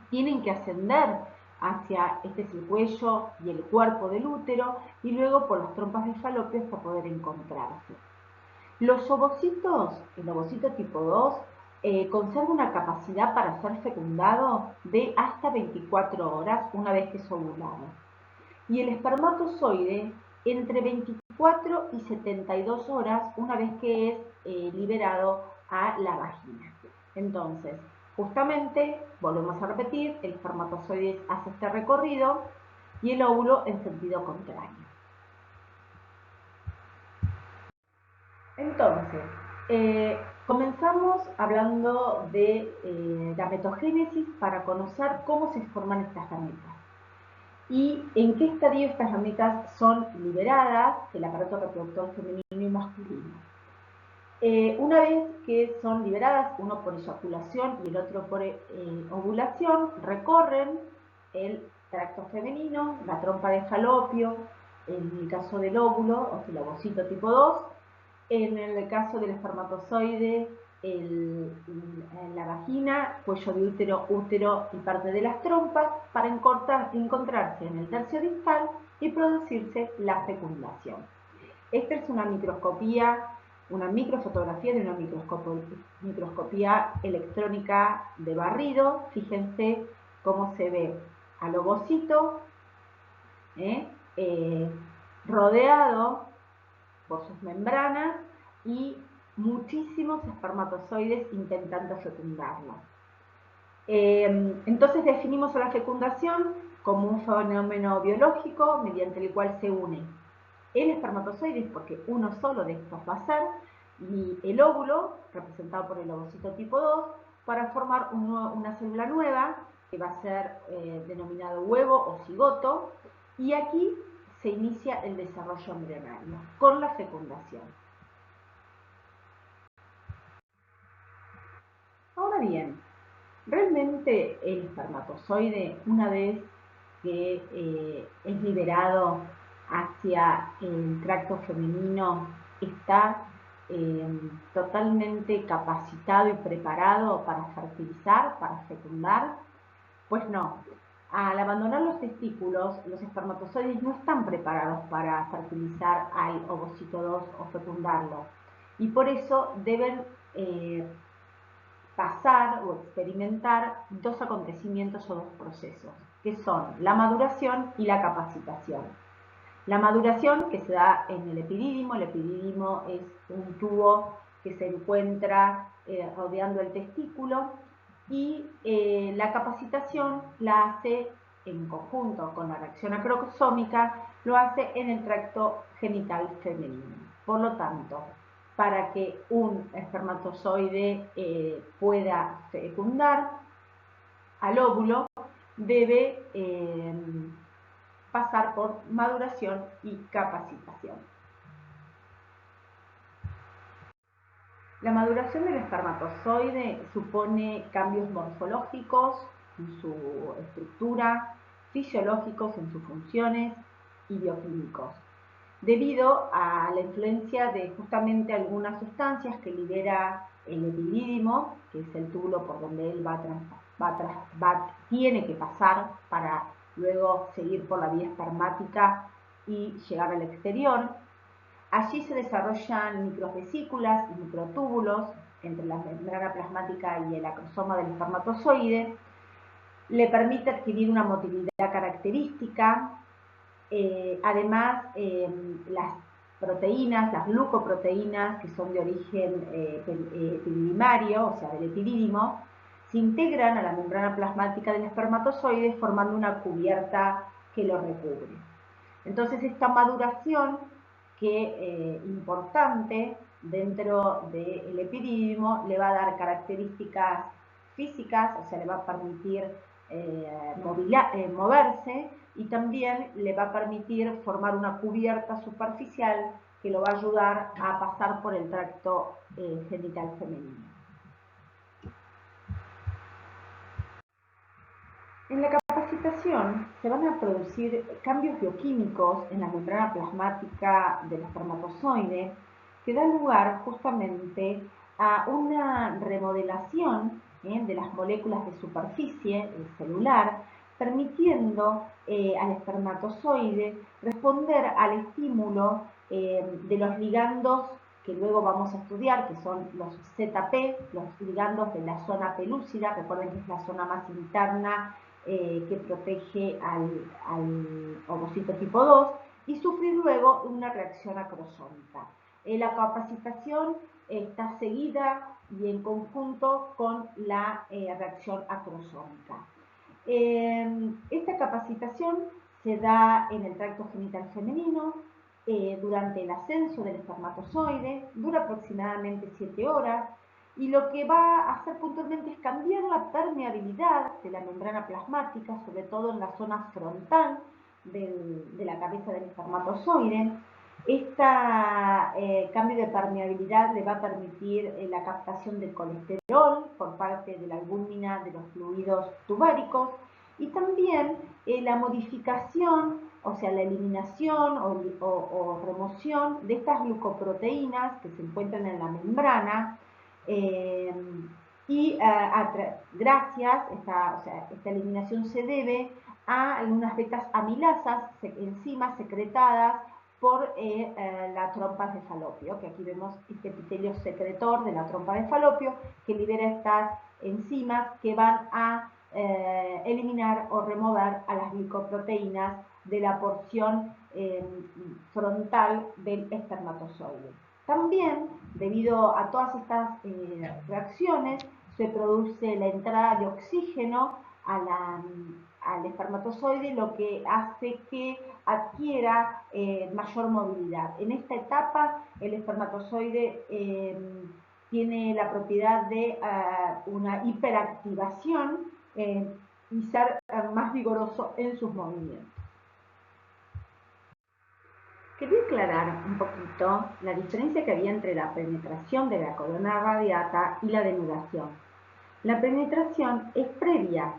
Tienen que ascender hacia, este es el cuello y el cuerpo del útero, y luego por las trompas de Falopio para poder encontrarse. Los ovocitos, el ovocito tipo 2, conserva una capacidad para ser fecundado de hasta 24 horas una vez que es ovulado. Y el espermatozoide entre 24 y 72 horas una vez que es liberado a la vagina. Entonces, justamente, volvemos a repetir, el espermatozoide hace este recorrido y el óvulo en sentido contrario. Entonces, comenzamos hablando de gametogénesis para conocer cómo se forman estas gametas y en qué estadio estas gametas son liberadas del aparato reproductor femenino y masculino. Una vez que son liberadas, uno por eyaculación y el otro por ovulación, recorren el tracto femenino, la trompa de Falopio, en el caso del óvulo, o del ovocito tipo 2, en el caso del espermatozoide, en la vagina, cuello de útero y parte de las trompas, para encontrarse en el tercio distal y producirse la fecundación. Esta es una microfotografía de una microscopía electrónica de barrido. Fíjense cómo se ve al ovocito rodeado por sus membranas y muchísimos espermatozoides intentando fecundarlo. Entonces definimos a la fecundación como un fenómeno biológico mediante el cual se une el espermatozoide, porque uno solo de estos va a ser, y el óvulo, representado por el ovocito tipo 2, para formar una célula nueva, que va a ser denominado huevo o cigoto, y aquí se inicia el desarrollo embrionario, con la fecundación. Ahora bien, realmente el espermatozoide, una vez que es liberado hacia el tracto femenino, está totalmente capacitado y preparado para fertilizar, para fecundar. Pues no. Al abandonar los testículos, los espermatozoides no están preparados para fertilizar al ovocito 2 o fecundarlo. Y por eso deben pasar o experimentar dos acontecimientos o dos procesos, que son la maduración y la capacitación. La maduración, que se da en el epidídimo es un tubo que se encuentra rodeando el testículo, y la capacitación la hace en conjunto con la reacción acrosómica, lo hace en el tracto genital femenino. Por lo tanto, para que un espermatozoide pueda fecundar al óvulo, debe pasar por maduración y capacitación. La maduración del espermatozoide supone cambios morfológicos en su estructura, fisiológicos en sus funciones y bioquímicos, debido a la influencia de justamente algunas sustancias que libera el epidídimo, que es el túbulo por donde él tiene que pasar para luego seguir por la vía espermática y llegar al exterior. Allí se desarrollan microvesículas y microtúbulos entre la membrana plasmática y el acrosoma del espermatozoide. Le permite adquirir una motilidad característica. Además, las proteínas, las glucoproteínas, que son de origen epididimario, o sea, del epidídimo, se integran a la membrana plasmática del espermatozoide formando una cubierta que lo recubre. Entonces, esta maduración, que importante dentro del epidídimo, le va a dar características físicas, o sea, le va a permitir moverse, y también le va a permitir formar una cubierta superficial que lo va a ayudar a pasar por el tracto genital femenino. En la capacitación se van a producir cambios bioquímicos en la membrana plasmática del espermatozoide que dan lugar justamente a una remodelación de las moléculas de superficie celular, permitiendo al espermatozoide responder al estímulo de los ligandos que luego vamos a estudiar, que son los ZP, los ligandos de la zona pelúcida. Recuerden que es la zona más interna que protege al ovocito tipo 2, y sufrir luego una reacción acrosómica. La capacitación está seguida y en conjunto con la reacción acrosómica. Esta capacitación se da en el tracto genital femenino durante el ascenso del espermatozoide, dura aproximadamente 7 horas, y lo que va a hacer puntualmente es cambiar la permeabilidad de la membrana plasmática, sobre todo en la zona frontal de la cabeza del espermatozoide. Este cambio de permeabilidad le va a permitir la captación del colesterol por parte de la albúmina de los fluidos tubáricos, y también la modificación, o sea, la eliminación o remoción de estas glucoproteínas que se encuentran en la membrana, gracias, esta eliminación se debe a algunas betas amilasas, enzimas secretadas por la trompa de falopio, que aquí vemos este epitelio secretor de la trompa de falopio que libera estas enzimas que van a eliminar o remover a las glicoproteínas de la porción frontal del espermatozoide. También, debido a todas estas reacciones, se produce la entrada de oxígeno al espermatozoide, lo que hace que adquiera mayor movilidad. En esta etapa el espermatozoide tiene la propiedad de una hiperactivación y ser más vigoroso en sus movimientos. Quería aclarar un poquito la diferencia que había entre la penetración de la corona radiata y la denudación. La penetración es previa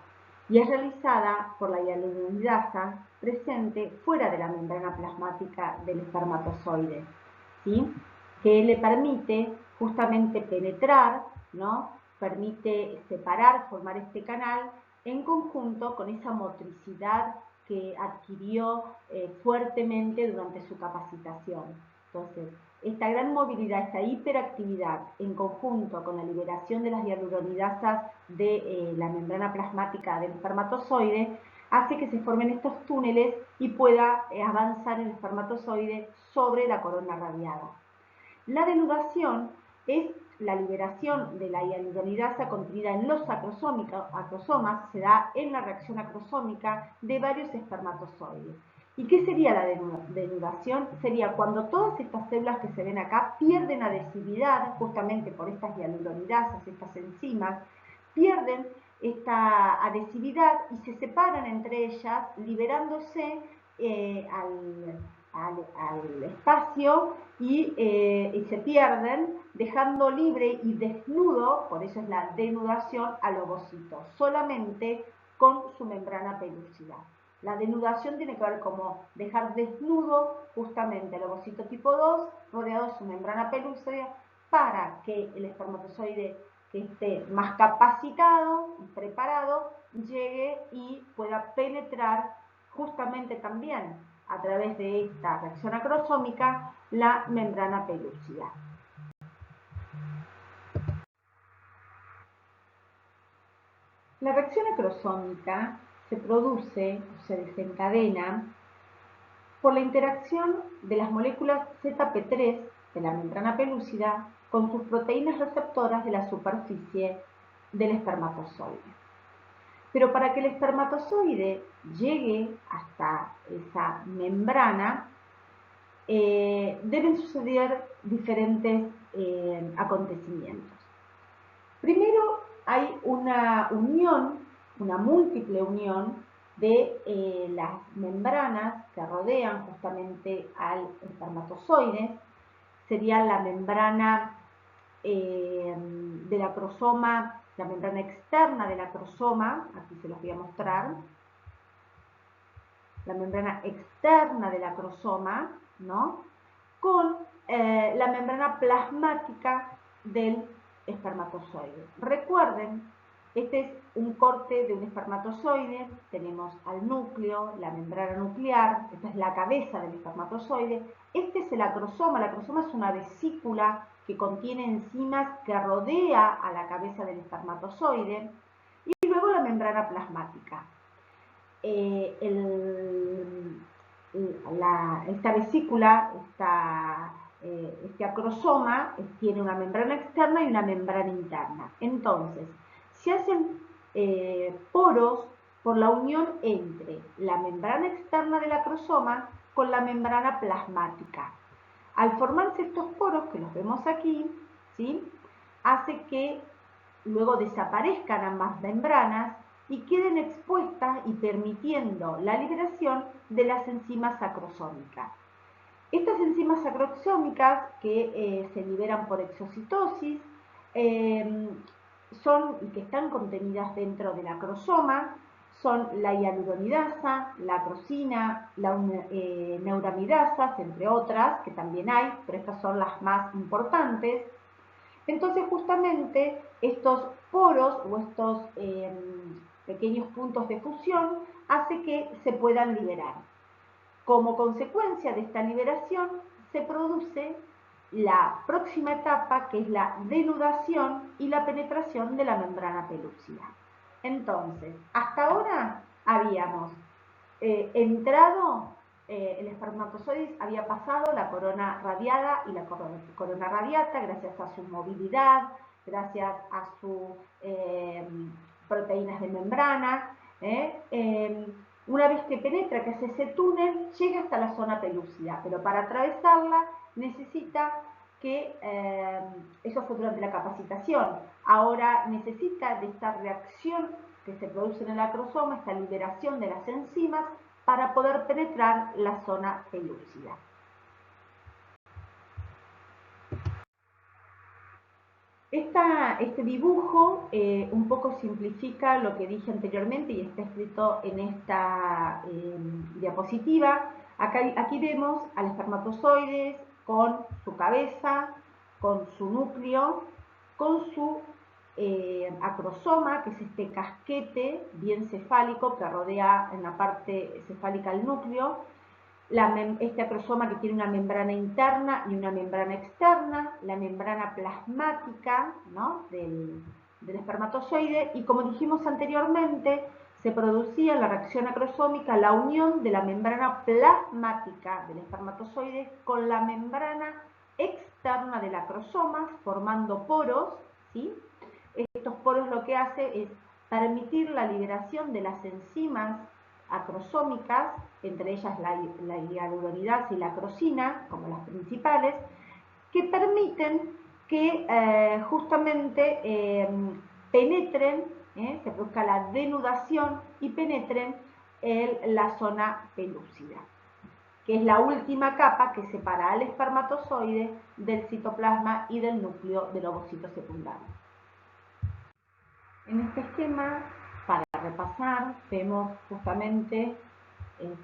y es realizada por la hialuronidasa presente fuera de la membrana plasmática del espermatozoide, ¿sí? Que le permite justamente penetrar, ¿no? Permite separar, formar este canal en conjunto con esa motricidad que adquirió fuertemente durante su capacitación. Entonces, esta gran movilidad, esta hiperactividad en conjunto con la liberación de las hialuronidasas de la membrana plasmática del espermatozoide hace que se formen estos túneles y pueda avanzar el espermatozoide sobre la corona radiada. La denudación es la liberación de la hialuronidasa contenida en los acrosomas, se da en la reacción acrosómica de varios espermatozoides. ¿Y qué sería la denudación? Sería cuando todas estas células que se ven acá pierden adhesividad, justamente por estas hialuronidasas, estas enzimas, pierden esta adhesividad y se separan entre ellas, liberándose al espacio y se pierden, dejando libre y desnudo, por eso es la denudación, al ovocito, solamente con su membrana pelúcida. La denudación tiene que ver como dejar desnudo justamente el ovocito tipo 2, rodeado de su membrana pelúcida, para que el espermatozoide que esté más capacitado y preparado llegue y pueda penetrar justamente también a través de esta reacción acrosómica la membrana pelúcida. La reacción acrosómica se produce o se desencadena por la interacción de las moléculas ZP3 de la membrana pelúcida con sus proteínas receptoras de la superficie del espermatozoide. Pero para que el espermatozoide llegue hasta esa membrana, deben suceder diferentes acontecimientos. Primero hay una unión, una múltiple unión de las membranas que rodean justamente al espermatozoide. Sería la membrana del acrosoma, la membrana externa del acrosoma, aquí se los voy a mostrar, la membrana externa del acrosoma, ¿no? Con la membrana plasmática del espermatozoide. Recuerden, este es un corte de un espermatozoide, tenemos al núcleo, la membrana nuclear, esta es la cabeza del espermatozoide, este es el acrosoma es una vesícula que contiene enzimas que rodea a la cabeza del espermatozoide, y luego la membrana plasmática. Esta vesícula, este acrosoma, tiene una membrana externa y una membrana interna. Entonces, se hacen poros por la unión entre la membrana externa del acrosoma con la membrana plasmática. Al formarse estos poros, que los vemos aquí, ¿sí?, hace que luego desaparezcan ambas membranas y queden expuestas y permitiendo la liberación de las enzimas acrosómicas. Estas enzimas acrosómicas que se liberan por exocitosis son y que están contenidas dentro del acrosoma son la hialuronidasa, la acrosina, la neuramidasas, entre otras, que también hay, pero estas son las más importantes. Entonces, justamente, estos poros o estos pequeños puntos de fusión hace que se puedan liberar. Como consecuencia de esta liberación, se produce la próxima etapa, que es la denudación y la penetración de la membrana pelúcida. Entonces, hasta ahora habíamos entrado, el espermatozoide había pasado la corona radiada y la corona radiata gracias a su movilidad, gracias a sus proteínas de membrana. Una vez que penetra, que hace ese túnel, llega hasta la zona pelúcida, pero para atravesarla necesita que, eso fue durante la capacitación, ahora necesita de esta reacción que se produce en el acrosoma, esta liberación de las enzimas, para poder penetrar la zona pelúcida. Este dibujo un poco simplifica lo que dije anteriormente y está escrito en esta diapositiva. Aquí vemos al espermatozoide con su cabeza, con su núcleo, con su acrosoma, que es este casquete bien cefálico que rodea en la parte cefálica el núcleo. Este acrosoma que tiene una membrana interna y una membrana externa, la membrana plasmática, ¿no?, del espermatozoide, y como dijimos anteriormente, se producía en la reacción acrosómica la unión de la membrana plasmática del espermatozoide con la membrana externa del acrosoma, formando poros, ¿sí? Estos poros lo que hace es permitir la liberación de las enzimas acrosómicas, entre ellas la hialuronidasa y la acrosina, como las principales, que permiten que justamente penetren, se produzca la denudación y penetren en la zona pelúcida, que es la última capa que separa al espermatozoide del citoplasma y del núcleo del ovocito secundario. En este esquema, para repasar, vemos justamente,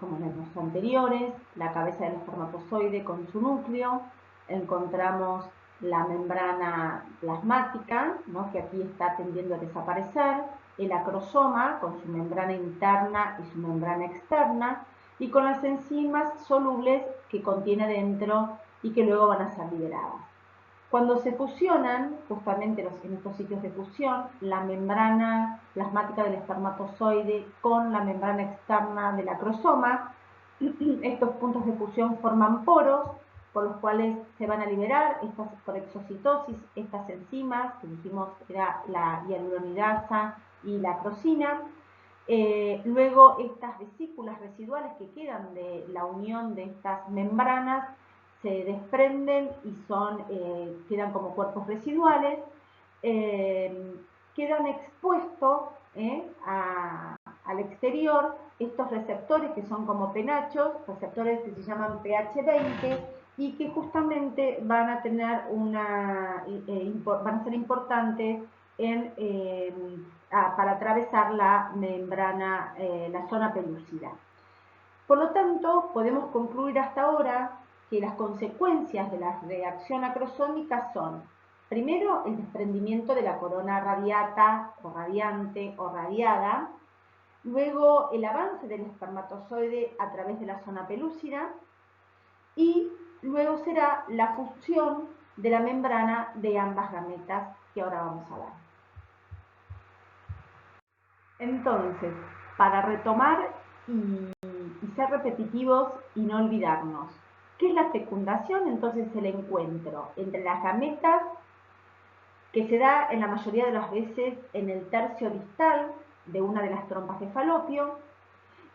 como en los anteriores, la cabeza del espermatozoide con su núcleo, encontramos la membrana plasmática, ¿no?, que aquí está tendiendo a desaparecer, el acrosoma con su membrana interna y su membrana externa, y con las enzimas solubles que contiene dentro y que luego van a ser liberadas. Cuando se fusionan, justamente en estos sitios de fusión, la membrana plasmática del espermatozoide con la membrana externa del acrosoma, estos puntos de fusión forman poros, por los cuales se van a liberar por exocitosis estas enzimas, que dijimos era la hialuronidasa y la acrosina. Luego estas vesículas residuales que quedan de la unión de estas membranas se desprenden y quedan como cuerpos residuales, quedan expuestos al exterior estos receptores que son como penachos, receptores que se llaman pH20 y que justamente van a tener van a ser importantes para atravesar la membrana, la zona pelúcida. Por lo tanto, podemos concluir hasta ahora que las consecuencias de la reacción acrosómica son, primero, el desprendimiento de la corona radiata o radiante o radiada, luego el avance del espermatozoide a través de la zona pelúcida y luego será la fusión de la membrana de ambas gametas, que ahora vamos a ver. Entonces, para retomar y ser repetitivos y no olvidarnos, ¿qué es la fecundación? Entonces, el encuentro entre las gametas, que se da en la mayoría de las veces en el tercio distal de una de las trompas de falopio,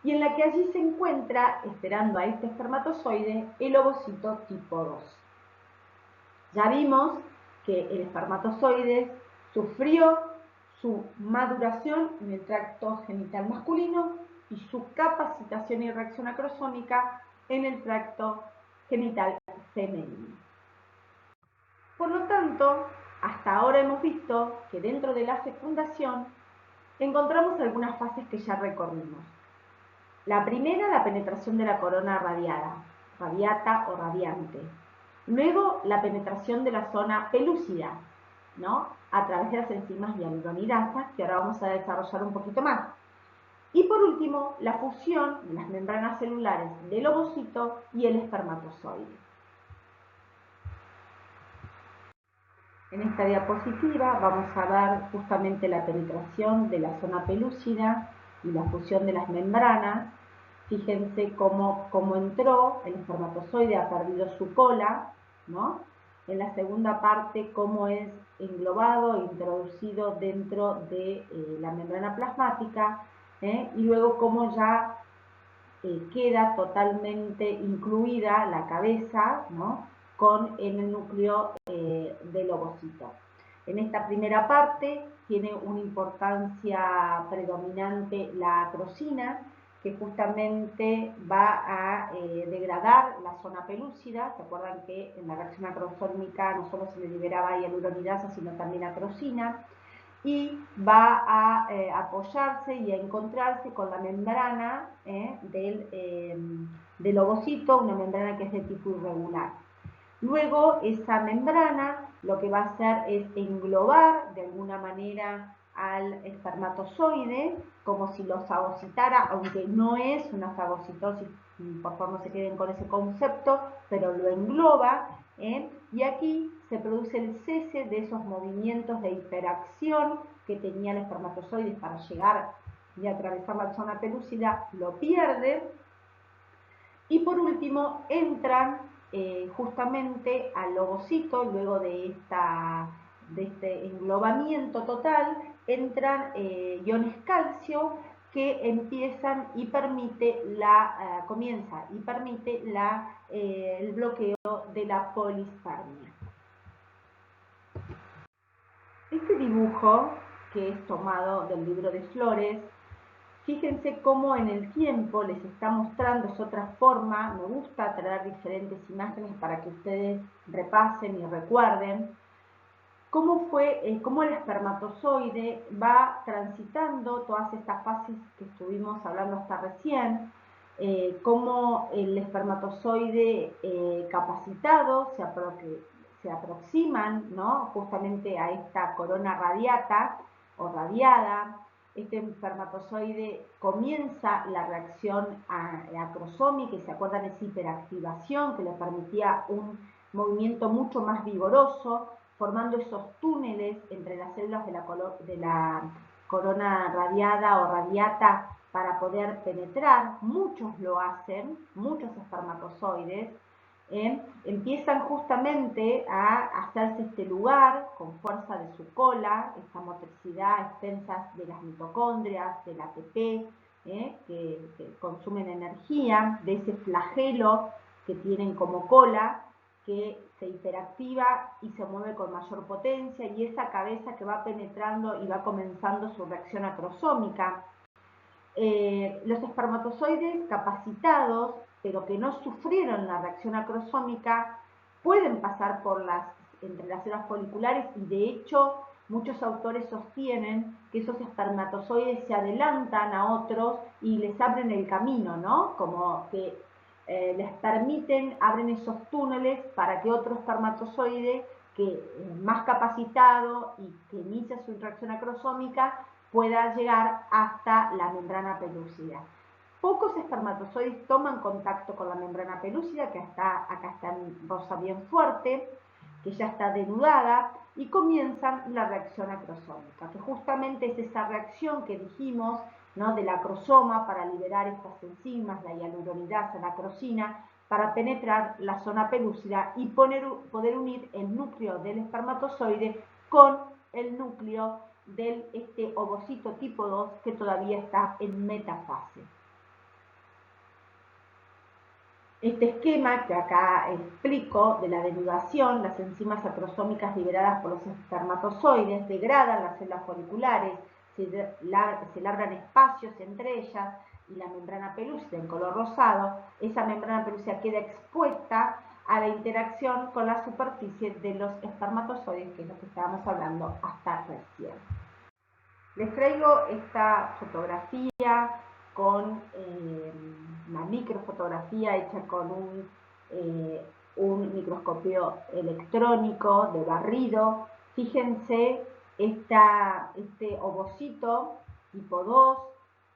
y en la que allí se encuentra, esperando a este espermatozoide, el ovocito tipo 2. Ya vimos que el espermatozoide sufrió su maduración en el tracto genital masculino y su capacitación y reacción acrosómica en el tracto genital femenino. Por lo tanto, hasta ahora hemos visto que dentro de la fecundación encontramos algunas fases que ya recorrimos. La primera, la penetración de la corona radiata o radiante. Luego, la penetración de la zona pelúcida, ¿no?, a través de las enzimas hialuronidasas, que ahora vamos a desarrollar un poquito más. Y por último, la fusión de las membranas celulares del ovocito y el espermatozoide. En esta diapositiva vamos a ver justamente la penetración de la zona pelúcida y la fusión de las membranas. Fíjense cómo entró, el espermatozoide ha perdido su cola, ¿no?, en la segunda parte cómo es englobado e introducido dentro de la membrana plasmática, y luego cómo ya queda totalmente incluida la cabeza, ¿no?, con el núcleo del ovocito. En esta primera parte tiene una importancia predominante la acrosina, que justamente va a degradar la zona pelúcida. ¿Se acuerdan que en la reacción acrosómica no solo se le liberaba hialuronidasa, sino también acrosina? Y va a apoyarse y a encontrarse con la membrana del ovocito, una membrana que es de tipo irregular. Luego esa membrana lo que va a hacer es englobar de alguna manera al espermatozoide, como si lo fagocitara, aunque no es una fagocitosis, por favor no se queden con ese concepto, pero lo engloba, y aquí se produce el cese de esos movimientos de hiperacción que tenía el espermatozoide para llegar y atravesar la zona pelúcida, lo pierde, y por último entran justamente al ovocito, luego de este englobamiento total, entran iones calcio que empiezan y permite comienza y permite el bloqueo de la polispermia. Este dibujo, que es tomado del libro de Flores, fíjense cómo en el tiempo les está mostrando, es otra forma. Me gusta traer diferentes imágenes para que ustedes repasen y recuerden cómo el espermatozoide va transitando todas estas fases que estuvimos hablando hasta recién, cómo el espermatozoide capacitado se aproximan, ¿no?, justamente a esta corona radiata o radiada. Este espermatozoide comienza la reacción acrosómica, y se acuerdan de esa hiperactivación que le permitía un movimiento mucho más vigoroso, formando esos túneles entre las células de la corona radiada o radiata para poder penetrar. Muchos lo hacen, muchos espermatozoides, empiezan justamente a hacerse este lugar con fuerza de su cola, esta motricidad a expensas de las mitocondrias, del ATP, que consumen energía, de ese flagelo que tienen como cola, que se hiperactiva y se mueve con mayor potencia, y esa cabeza que va penetrando y va comenzando su reacción acrosómica. Los espermatozoides capacitados, pero que no sufrieron la reacción acrosómica, pueden pasar entre las células foliculares, y de hecho muchos autores sostienen que esos espermatozoides se adelantan a otros y les abren el camino, ¿no? Como que les abren esos túneles para que otro espermatozoide más capacitado y que inicia su reacción acrosómica pueda llegar hasta la membrana pelúcida. Pocos espermatozoides toman contacto con la membrana pelúcida, que acá está en rosa bien fuerte, que ya está denudada, y comienzan la reacción acrosómica, que justamente es esa reacción que dijimos, ¿no?, del acrosoma para liberar estas enzimas, la hialuronidasa, la acrosina, para penetrar la zona pelúcida y poder unir el núcleo del espermatozoide con el núcleo de este ovocito tipo 2 que todavía está en metafase. Este esquema que acá explico de la denudación, las enzimas acrosómicas liberadas por los espermatozoides degradan las células foliculares, se labran espacios entre ellas, y la membrana pelúcida en color rosado, esa membrana pelúcida queda expuesta a la interacción con la superficie de los espermatozoides, que es lo que estábamos hablando hasta recién. Les traigo esta fotografía con una microfotografía hecha con un microscopio electrónico de barrido. Fíjense este ovocito tipo 2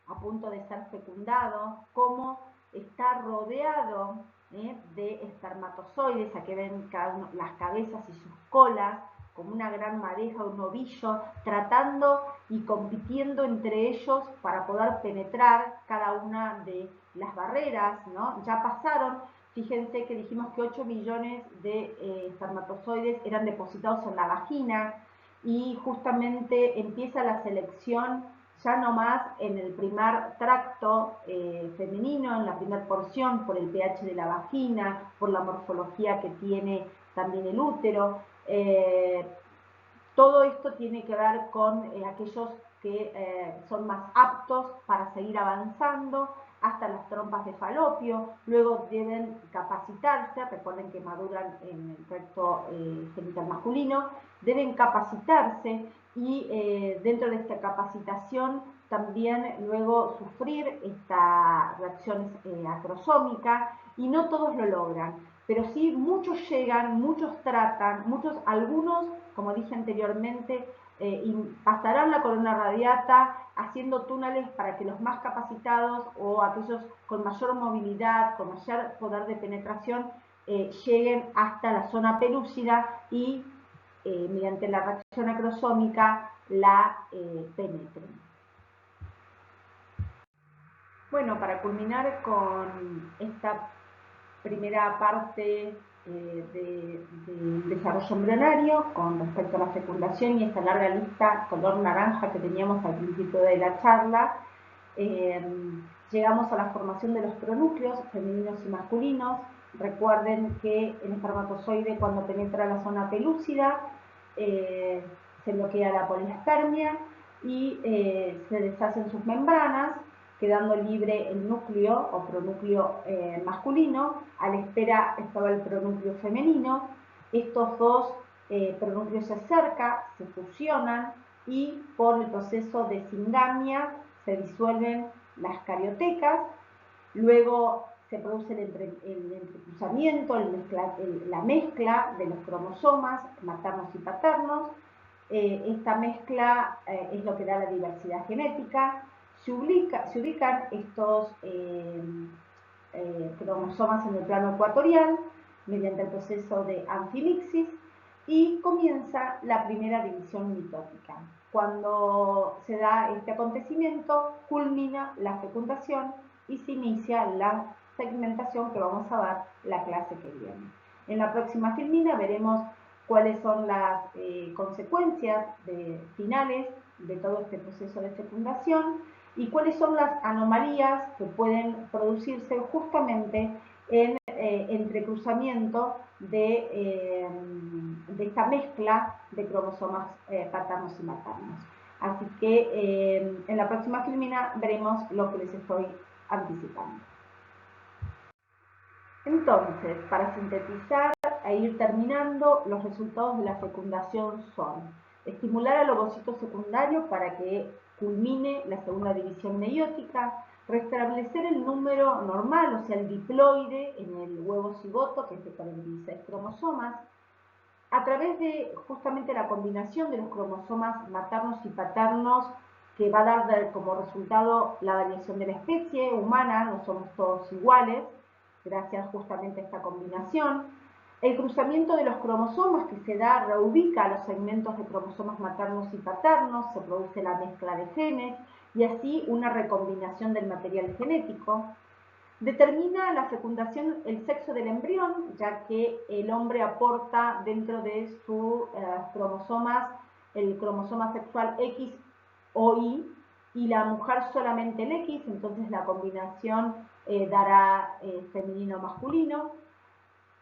a punto de ser fecundado, cómo está rodeado de espermatozoides. Aquí ven las cabezas y sus colas, como una gran madeja, un ovillo, tratando y compitiendo entre ellos para poder penetrar cada una de las barreras, ¿no? Ya pasaron, fíjense que dijimos que 8 millones de espermatozoides eran depositados en la vagina y justamente empieza la selección ya no más en el primer tracto femenino, en la primera porción, por el pH de la vagina, por la morfología que tiene también el útero. Todo esto tiene que ver con aquellos que son más aptos para seguir avanzando hasta las trompas de falopio, luego deben capacitarse, recuerden que maduran en el recto genital masculino, deben capacitarse y dentro de esta capacitación también luego sufrir esta reacción acrosómica y no todos lo logran, pero sí muchos llegan, muchos tratan, algunos, como dije anteriormente, y pasarán la corona radiata haciendo túneles para que los más capacitados o aquellos con mayor movilidad, con mayor poder de penetración, lleguen hasta la zona pelúcida y mediante la reacción acrosómica la penetren. Bueno, para culminar con esta primera parte del desarrollo embrionario con respecto a la fecundación y esta larga lista color naranja que teníamos al principio de la charla, llegamos a la formación de los pronúcleos femeninos y masculinos. Recuerden que el espermatozoide, cuando penetra la zona pelúcida, se bloquea la polispermia y se deshacen sus membranas, quedando libre el núcleo o pronúcleo masculino. A la espera estaba el pronúcleo femenino. Estos dos pronúcleos se acercan, se fusionan y por el proceso de singamia se disuelven las cariotecas. Luego se produce el entrecruzamiento, la mezcla de los cromosomas maternos y paternos. Esta mezcla es lo que da la diversidad genética. Se ubican estos cromosomas en el plano ecuatorial mediante el proceso de anfimixis y comienza la primera división mitótica. Cuando se da este acontecimiento, culmina la fecundación y se inicia la segmentación que vamos a ver la clase que viene. En la próxima filmina veremos cuáles son las consecuencias finales de todo este proceso de fecundación y cuáles son las anomalías que pueden producirse justamente en entrecruzamiento de esta mezcla de cromosomas paternos y maternos. Así que en la próxima filmina veremos lo que les estoy anticipando. Entonces, para sintetizar e ir terminando, los resultados de la fecundación son estimular al ovocito secundario para que culmine la segunda división meiótica, restablecer el número normal, o sea, el diploide en el huevo cigoto, que es de 46 cromosomas, a través de justamente la combinación de los cromosomas maternos y paternos, que va a dar como resultado la variación de la especie humana, no somos todos iguales, gracias justamente a esta combinación. El cruzamiento de los cromosomas que se da reubica los segmentos de cromosomas maternos y paternos, se produce la mezcla de genes y así una recombinación del material genético. Determina la fecundación el sexo del embrión, ya que el hombre aporta dentro de sus cromosomas el cromosoma sexual X o Y y la mujer solamente el X, entonces la combinación dará femenino-masculino.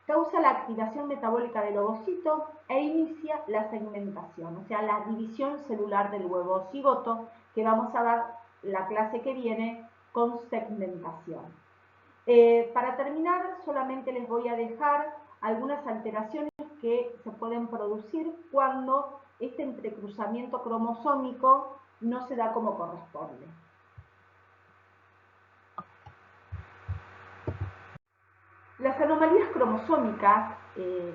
Causa la activación metabólica del ovocito e inicia la segmentación, o sea, la división celular del huevo cigoto, que vamos a dar la clase que viene con segmentación. Para terminar, solamente les voy a dejar algunas alteraciones que se pueden producir cuando este entrecruzamiento cromosómico no se da como corresponde. Las anomalías cromosómicas,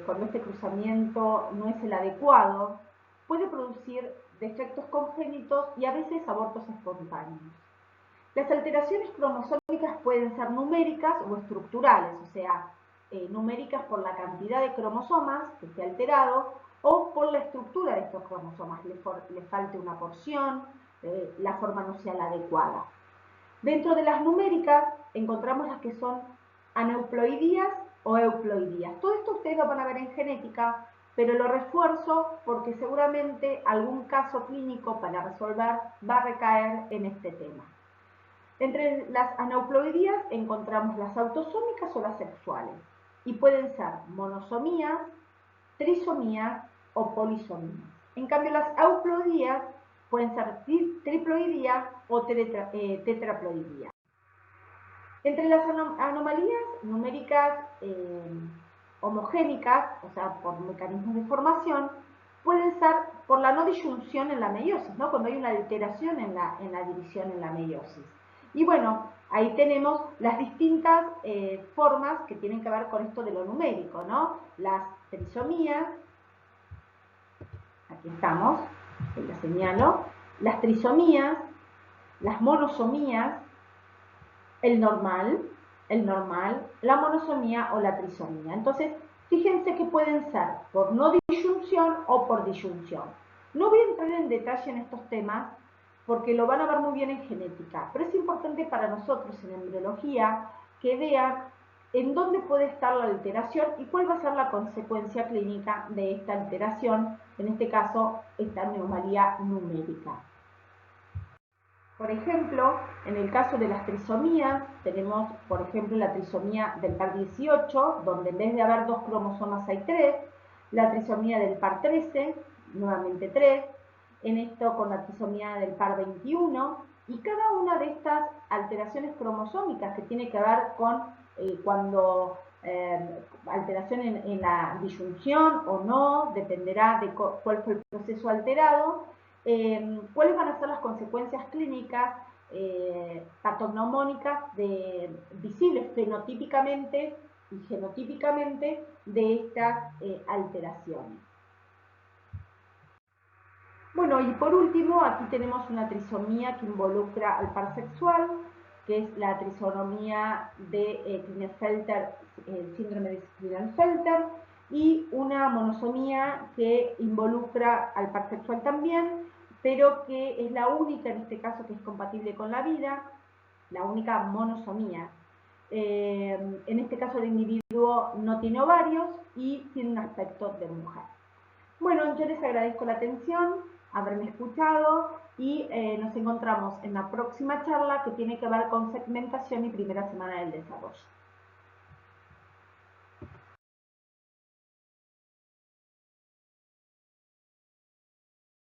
cuando este cruzamiento no es el adecuado, puede producir defectos congénitos y a veces abortos espontáneos. Las alteraciones cromosómicas pueden ser numéricas o estructurales, o sea, numéricas por la cantidad de cromosomas que esté alterado o por la estructura de estos cromosomas, le falte una porción, la forma no sea la adecuada. Dentro de las numéricas encontramos las que son aneuploidías o euploidías. Todo esto ustedes lo van a ver en genética, pero lo refuerzo porque seguramente algún caso clínico para resolver va a recaer en este tema. Entre las aneuploidías encontramos las autosómicas o las sexuales y pueden ser monosomías, trisomías o polisomías. En cambio, las euploidías pueden ser triploidías o tetraploidías. Entre las anomalías numéricas homogénicas, o sea, por mecanismos de formación, pueden ser por la no disyunción en la meiosis, ¿no? Cuando hay una alteración en la división en la meiosis. Y bueno, ahí tenemos las distintas formas que tienen que ver con esto de lo numérico, ¿no? Las trisomías, aquí estamos, las señalo, las trisomías, las monosomías, el normal, la monosomía o la trisomía. Entonces, fíjense que pueden ser por no disyunción o por disyunción. No voy a entrar en detalle en estos temas porque lo van a ver muy bien en genética, pero es importante para nosotros en embriología que vean en dónde puede estar la alteración y cuál va a ser la consecuencia clínica de esta alteración, en este caso, esta anomalía numérica. Por ejemplo, en el caso de las trisomías, tenemos, por ejemplo, la trisomía del par 18, donde en vez de haber 2 cromosomas hay 3, la trisomía del par 13, nuevamente 3, en esto con la trisomía del par 21, y cada una de estas alteraciones cromosómicas que tiene que ver con alteración en la disyunción o no, dependerá de cuál fue el proceso alterado, cuáles van a ser las consecuencias clínicas patognomónicas visibles fenotípicamente y genotípicamente de estas alteraciones. Bueno, y por último, aquí tenemos una trisomía que involucra al par sexual, que es la trisomía de Klinefelter, el síndrome de Klinefelter, y una monosomía que involucra al par sexual también, pero que es la única en este caso que es compatible con la vida, la única monosomía. En este caso el individuo no tiene ovarios y tiene un aspecto de mujer. Bueno, yo les agradezco la atención, haberme escuchado y nos encontramos en la próxima charla que tiene que ver con segmentación y primera semana del desarrollo.